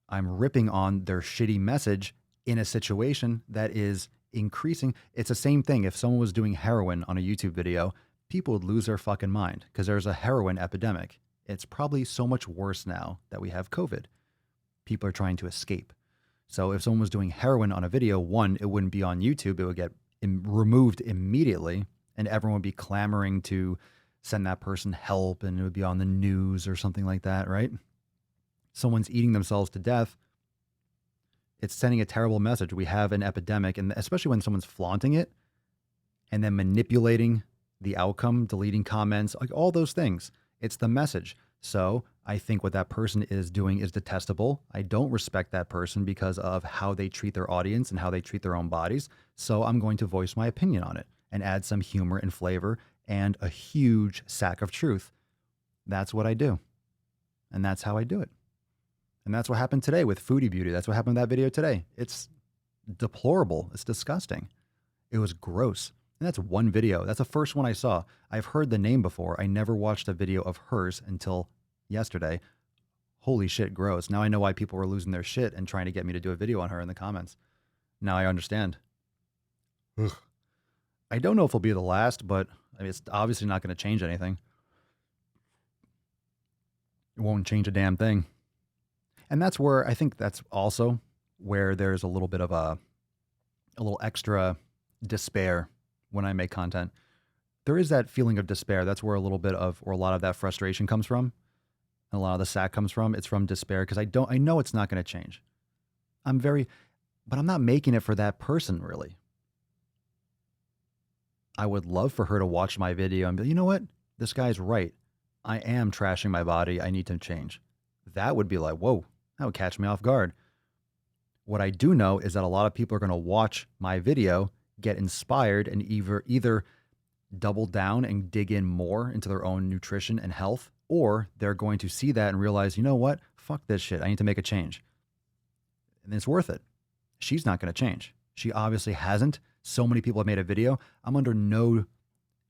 I'm ripping on their shitty message in a situation that is increasing. It's the same thing. If someone was doing heroin on a YouTube video, people would lose their fucking mind because there's a heroin epidemic. It's probably so much worse now that we have COVID. People are trying to escape. So if someone was doing heroin on a video, one, it wouldn't be on YouTube. It would get removed immediately, and everyone would be clamoring to send that person help, and it would be on the news or something like that, right? Someone's eating themselves to death. It's sending a terrible message. We have an epidemic, and especially when someone's flaunting it and then manipulating the outcome, deleting comments, like all those things. It's the message. So I think what that person is doing is detestable. I don't respect that person because of how they treat their audience and how they treat their own bodies. So I'm going to voice my opinion on it and add some humor and flavor and a huge sack of truth. That's what I do. And that's how I do it. And that's what happened today with Foodie Beauty. That's what happened in that video today. It's deplorable. It's disgusting. It was gross. And that's one video. That's the first one I saw. I've heard the name before. I never watched a video of hers until yesterday. Holy shit, gross. Now I know why people were losing their shit and trying to get me to do a video on her in the comments. Now I understand. Ugh. I don't know if it'll be the last, but I mean, it's obviously not going to change anything. It won't change a damn thing. And that's where I think that's also where there's a little bit of a little extra despair when I make content. There is that feeling of despair. That's where a little bit of, or a lot of that frustration comes from. And a lot of the sack comes from. It's from despair because I know it's not going to change. But I'm not making it for that person really. I would love for her to watch my video and be, you know what? This guy's right. I am trashing my body. I need to change. That would be like, whoa, that would catch me off guard. What I do know is that a lot of people are going to watch my video, get inspired, and either double down and dig in more into their own nutrition and health, or they're going to see that and realize, you know what? Fuck this shit. I need to make a change. And it's worth it. She's not going to change. She obviously hasn't. So many people have made a video. I'm under no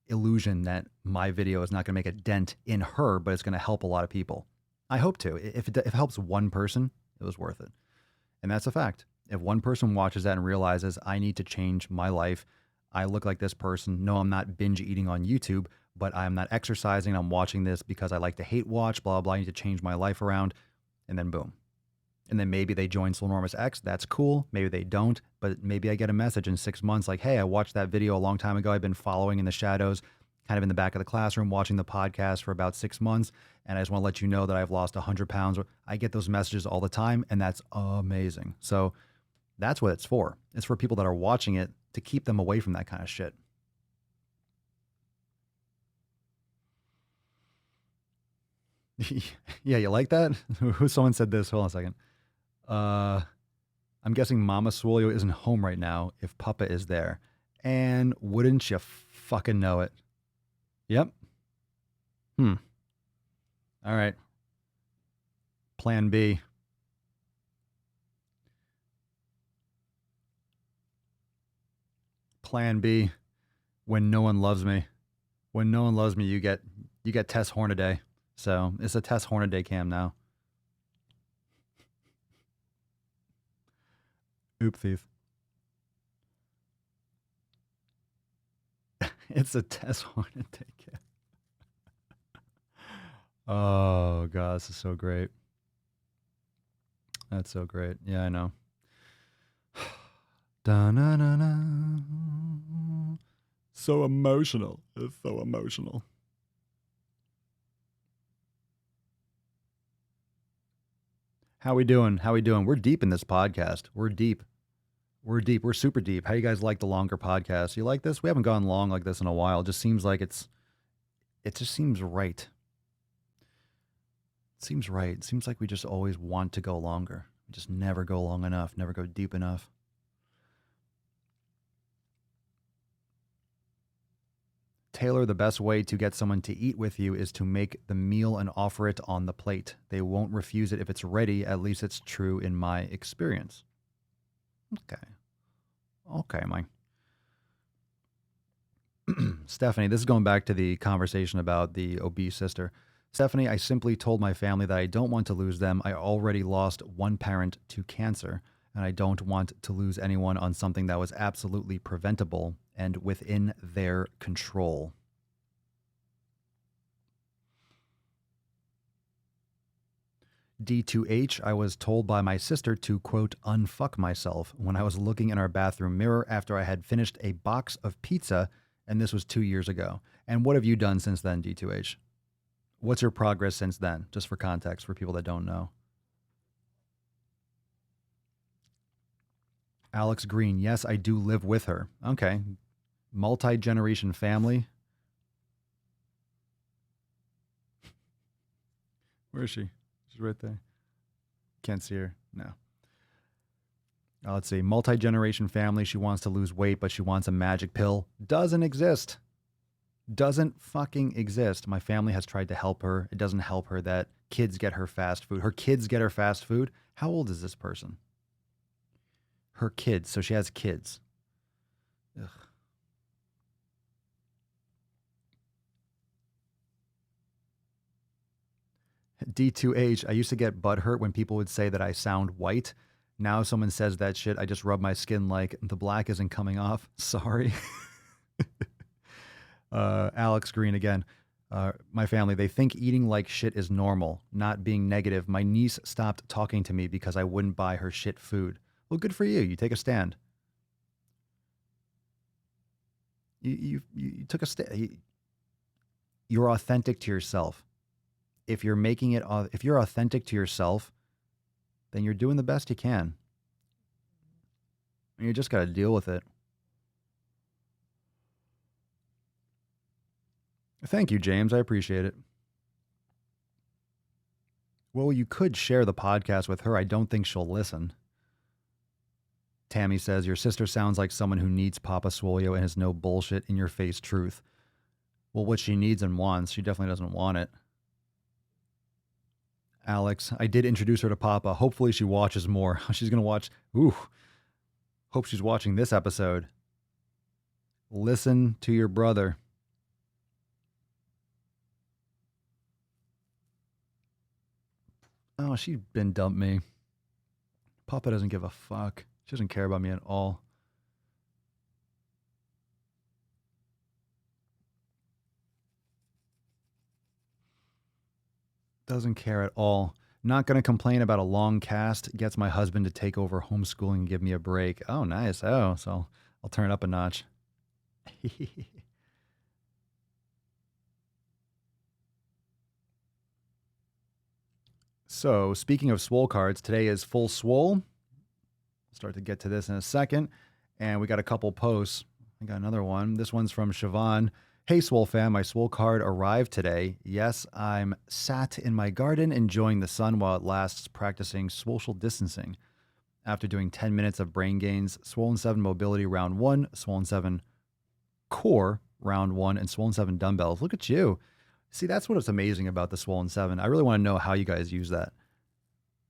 illusion that my video is not going to make a dent in her, but it's going to help a lot of people. I hope to. If it helps one person, it was worth it. And that's a fact. If one person watches that and realizes I need to change my life, I look like this person. No, I'm not binge eating on YouTube, but I'm not exercising. I'm watching this because I like to hate watch, blah, blah. I need to change my life around. And then boom. And then maybe they join Swolenormous X. That's cool. Maybe they don't, but maybe I get a message in 6 months like, hey, I watched that video a long time ago. I've been following in the shadows, kind of in the back of the classroom, watching the podcast for about 6 months. And I just want to let you know that I've lost 100 pounds. I get those messages all the time, and that's amazing. So that's what it's for. It's for people that are watching it to keep them away from that kind of shit. Yeah, you like that? Someone said this. Hold on a second. I'm guessing Mama Swole isn't home right now if Papa is there. And wouldn't you fucking know it? Yep. All right. Plan B. Plan B. When no one loves me. When no one loves me, you get Tess Hornaday. So it's a Tess Hornaday cam now. Oop thief. It's a Tess Hornaday cam. Oh God, this is so great. That's so great. Yeah, I know. Da-na-na-na. So emotional. It's so emotional. How we doing? How we doing? We're deep in this podcast. We're deep. We're deep. We're super deep. How you guys like the longer podcast? You like this? We haven't gone long like this in a while. It just seems like it just seems right. It seems right. It seems like we just always want to go longer. We just never go long enough, never go deep enough. Taylor, the best way to get someone to eat with you is to make the meal and offer it on the plate. They won't refuse it if it's ready. At least it's true in my experience. Okay, Mike. Stephanie, this is going back to the conversation about the obese sister. Stephanie, I simply told my family that I don't want to lose them. I already lost one parent to cancer, and I don't want to lose anyone on something that was absolutely preventable and within their control. D2H, I was told by my sister to, quote, unfuck myself when I was looking in our bathroom mirror after I had finished a box of pizza, and this was 2 years ago. And what have you done since then, D2H? What's your progress since then? Just for context, for people that don't know. Alex Green, yes, I do live with her. Okay. Multi-generation family. Where is she? She's right there. Can't see her. No. Let's see. Multi-generation family. She wants to lose weight, but she wants a magic pill. Doesn't exist. Doesn't fucking exist. My family has tried to help her. It doesn't help her that kids get her fast food. Her kids get her fast food. How old is this person? Her kids. So she has kids. Ugh. D2H, I used to get butthurt when people would say that I sound white. Now if someone says that shit, I just rub my skin like the black isn't coming off. Sorry. Alex Green again. My family, they think eating like shit is normal, not being negative. My niece stopped talking to me because I wouldn't buy her shit food. Well, good for you. You take a stand. You took a stand. You're authentic to yourself. If you're making it, if you're authentic to yourself, then you're doing the best you can. And you just got to deal with it. Thank you, James. I appreciate it. Well, you could share the podcast with her. I don't think she'll listen. Tammy says, your sister sounds like someone who needs Papa Swolio and has no bullshit in your face truth. Well, what she needs and wants, she definitely doesn't want it. Alex, I did introduce her to Papa. Hopefully she watches more. She's going to watch. Ooh. Hope she's watching this episode. Listen to your brother. Oh, she been dumped me. Papa doesn't give a fuck. She doesn't care about me at all. Doesn't care at all. Not going to complain about a long cast. Gets my husband to take over homeschooling and give me a break. Oh, nice. Oh, so I'll turn it up a notch. So, speaking of swole cards, today is full swole. Start to get to this in a second. And we got a couple posts. I got another one. This one's from Siobhan. Hey, Swole fam, my Swole card arrived today. Yes, I'm sat in my garden enjoying the sun while it lasts, practicing social distancing. After doing 10 minutes of brain gains, Swollen 7 mobility round 1, Swollen 7 core round 1, and Swollen 7 dumbbells. Look at you. See, that's what's amazing about the Swollen 7. I really want to know how you guys use that.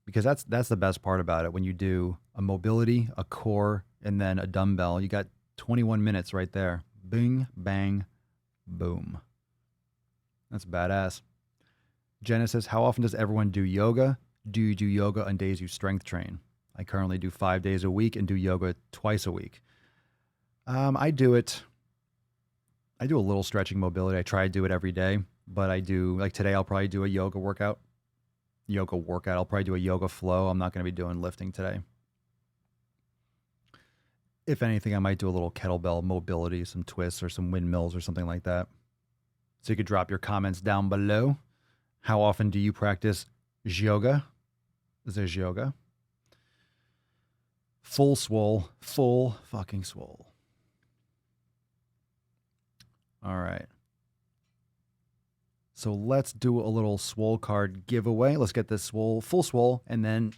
Because that's the best part about it. When you do a mobility, a core, and then a dumbbell, you got 21 minutes right there. Bing, bang, boom. That's badass. Genesis, how often does everyone do yoga? Do you do yoga on days you strength train? I currently do 5 days a week and do yoga twice a week. I do it. I do a little stretching mobility. I try to do it every day, but I do, like today, I'll probably do a yoga workout. I'll probably do a yoga flow. I'm not going to be doing lifting today. If anything, I might do a little kettlebell mobility, some twists or some windmills or something like that. So you could drop your comments down below. How often do you practice yoga? Is there yoga? Full swole. Full fucking swole. All right. So let's do a little swole card giveaway. Let's get this full swole. And then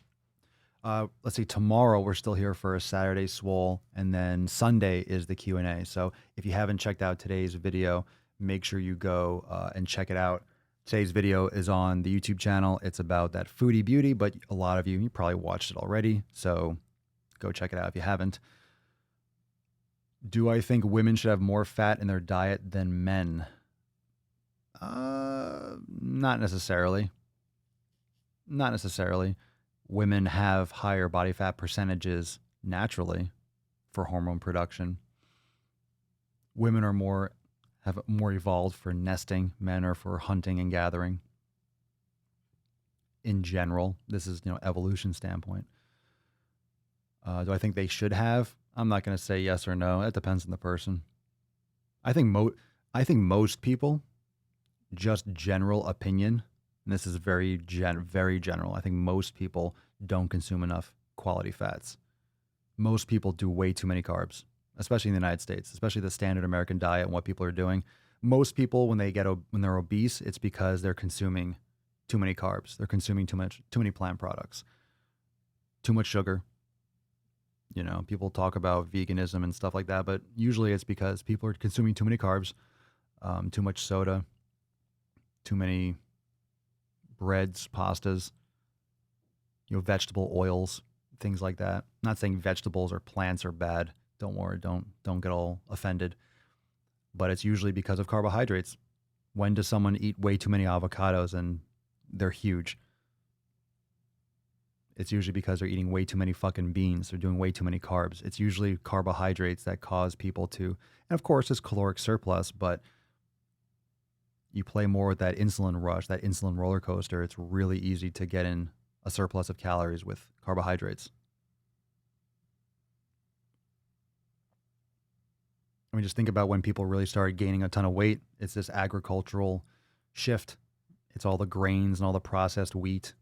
let's see, tomorrow we're still here for a Saturday swole. And then Sunday is the Q&A. So if you haven't checked out today's video, make sure you go and check it out. Today's video is on the YouTube channel. It's about that foodie beauty, but a lot of you probably watched it already. So go check it out if you haven't. Do I think women should have more fat in their diet than men? Not necessarily. Not necessarily. Women have higher body fat percentages naturally for hormone production. Women are have more evolved for nesting. Men are for hunting and gathering. In general, this is, evolution standpoint. Do I think they should have? I'm not going to say yes or no. It depends on the person. I think most people, just general opinion, and this is very general. I think most people don't consume enough quality fats. Most people do way too many carbs, especially in the United States, especially the standard American diet and what people are doing. Most people, when they're obese, it's because they're consuming too many carbs. They're consuming too many plant products, too much sugar. People talk about veganism and stuff like that, but usually it's because people are consuming too many carbs, too much soda, too many breads, pastas, vegetable oils, things like that. I'm not saying vegetables or plants are bad. Don't worry, don't get all offended. But it's usually because of carbohydrates. When does someone eat way too many avocados and they're huge? It's usually because they're eating way too many fucking beans. They're doing way too many carbs. It's usually carbohydrates that cause people to, and of course, it's caloric surplus, but you play more with that insulin rush, that insulin roller coaster. It's really easy to get in a surplus of calories with carbohydrates. I mean, just think about when people really started gaining a ton of weight. It's this agricultural shift. It's all the grains and all the processed wheat,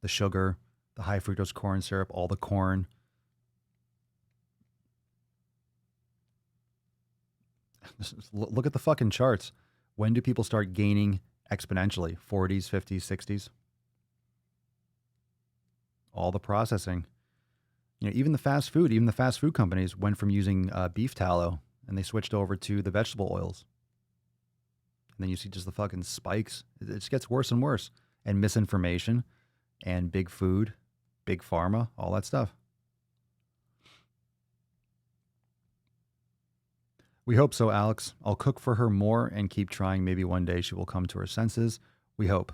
the sugar, the high fructose corn syrup, all the corn. Look at the fucking charts. When do people start gaining exponentially? 40s, 50s, 60s? All the processing. You know, even the fast food companies went from using beef tallow and they switched over to the vegetable oils. And then you see just the fucking spikes. It just gets worse and worse. And misinformation and big food, big pharma, all that stuff. We hope so, Alex. I'll cook for her more and keep trying. Maybe one day she will come to her senses. We hope.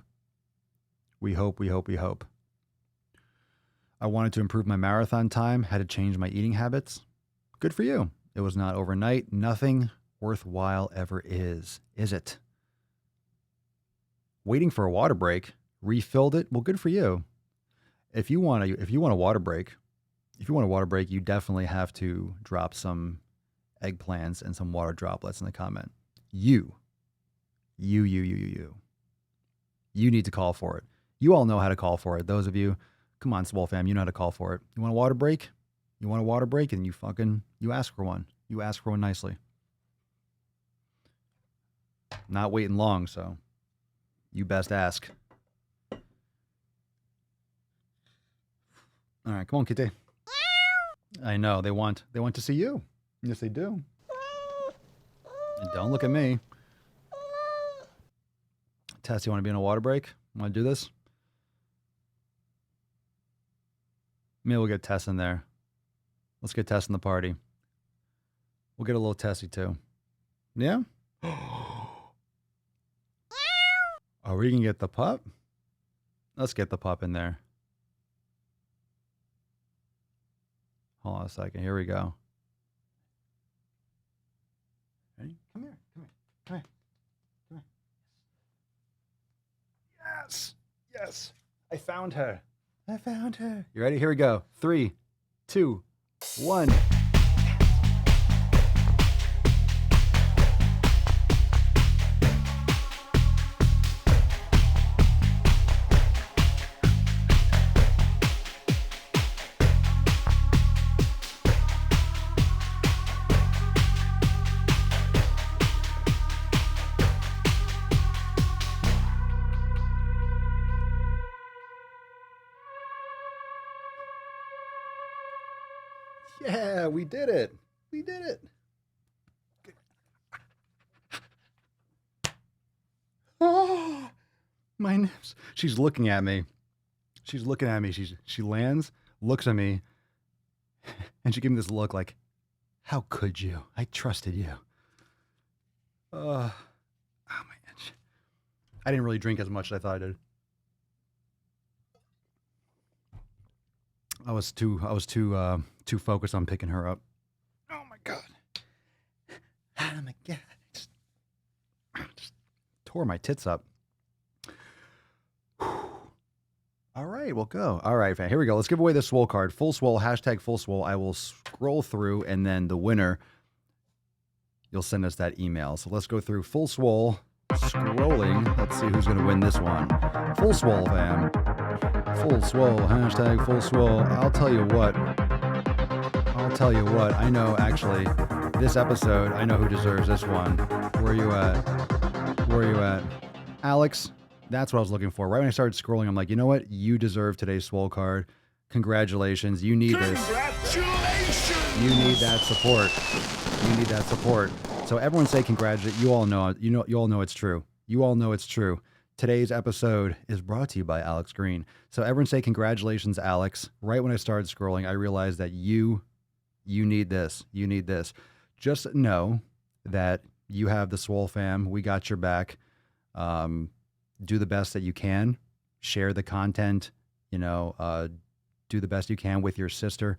We hope, we hope, we hope. I wanted to improve my marathon time, had to change my eating habits. Good for you. It was not overnight. Nothing worthwhile ever is it? Waiting for a water break, refilled it. Well, good for you. If you want a water break, you definitely have to drop some eggplants and some water droplets in the comment. You need to call for it. You all know how to call for it. Those of you, come on, Swole fam, you know how to call for it. You want a water break? You want a water break, and you ask for one. You ask for one nicely. Not waiting long, so you best ask. All right, come on, Kitty. I know they want to see you. Yes, they do. And don't look at me. Tess, you want to be on a water break? Want to do this? Maybe we'll get Tess in there. Let's get Tess in the party. We'll get a little Tessie too. Yeah? Are we going to get the pup? Let's get the pup in there. Hold on a second. Here we go. Ready? Come here. Yes. I found her. You ready? Here we go. 3, 2, 1. Yeah, we did it. Oh, my nips. She's looking at me. She lands, looks at me, and she gave me this look like, how could you? I trusted you. Oh my gosh. I didn't really drink as much as I thought I did. I was too focused on picking her up. Oh my god! Just tore my tits up. All right, we'll go. All right, fam. Here we go. Let's give away the Swole card. Full Swole, hashtag Full Swole. I will scroll through, and then the winner, you'll send us that email. So let's go through Full Swole. Scrolling. Let's see who's going to win this one. Full Swole, fam. Full Swole, hashtag Full Swole. I'll tell you what. I know, actually, this episode, I know who deserves this one. Where you at? Alex, that's what I was looking for. Right when I started scrolling, I'm like, you know what? You deserve today's Swole card. Congratulations. You need this. Congratulations! You need that support. So everyone say congratulations. You all know it's true. Today's episode is brought to you by Alex Green. So everyone say congratulations, Alex. Right when I started scrolling, I realized that you need this. You need this. Just know that you have the Swole fam. We got your back. Do the best that you can. Share the content. Do the best you can with your sister.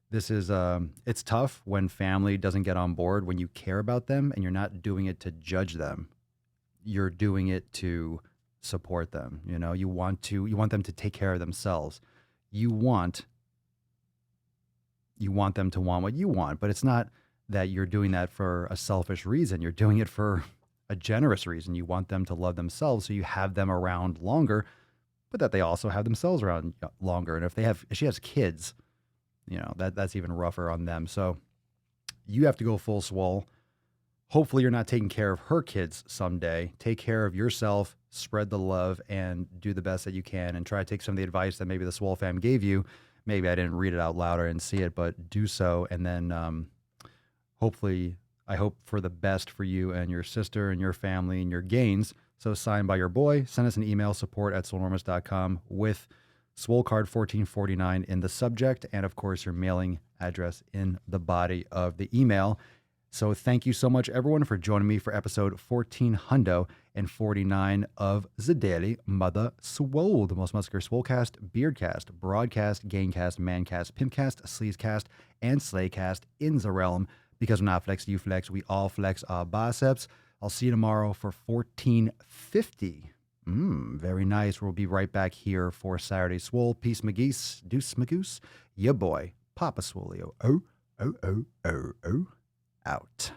This is it's tough when family doesn't get on board, when you care about them and you're not doing it to judge them. You're doing it to support them. You want them to take care of themselves. You want them to want what you want, but it's not that you're doing that for a selfish reason. You're doing it for a generous reason. You want them to love themselves, so you have them around longer, but that they also have themselves around longer. And if she has kids, that's even rougher on them. So you have to go full Swole. Hopefully you're not taking care of her kids someday. Take care of yourself, spread the love, and do the best that you can, and try to take some of the advice that maybe the Swole fam gave you. Maybe I didn't read it out loud or didn't see it, but do so. And then hopefully, I hope for the best for you and your sister and your family and your gains. So signed by your boy. Send us an email, support@swolenormous.com, with Swole Card 1449 in the subject, and of course your mailing address in the body of the email. So thank you so much, everyone, for joining me for episode 1449 of the Daily Mother Swole, the most muscular Swolecast, Beardcast, Broadcast, Gaincast, Mancast, Pimpcast, Sleazecast, and Slaycast in the realm. Because when I flex, you flex, we all flex our biceps. I'll see you tomorrow for 1450. Very nice. We'll be right back here for Saturday Swole. Peace, McGeese. Deuce, Magoose. Your boy, Papa Swolio. Out.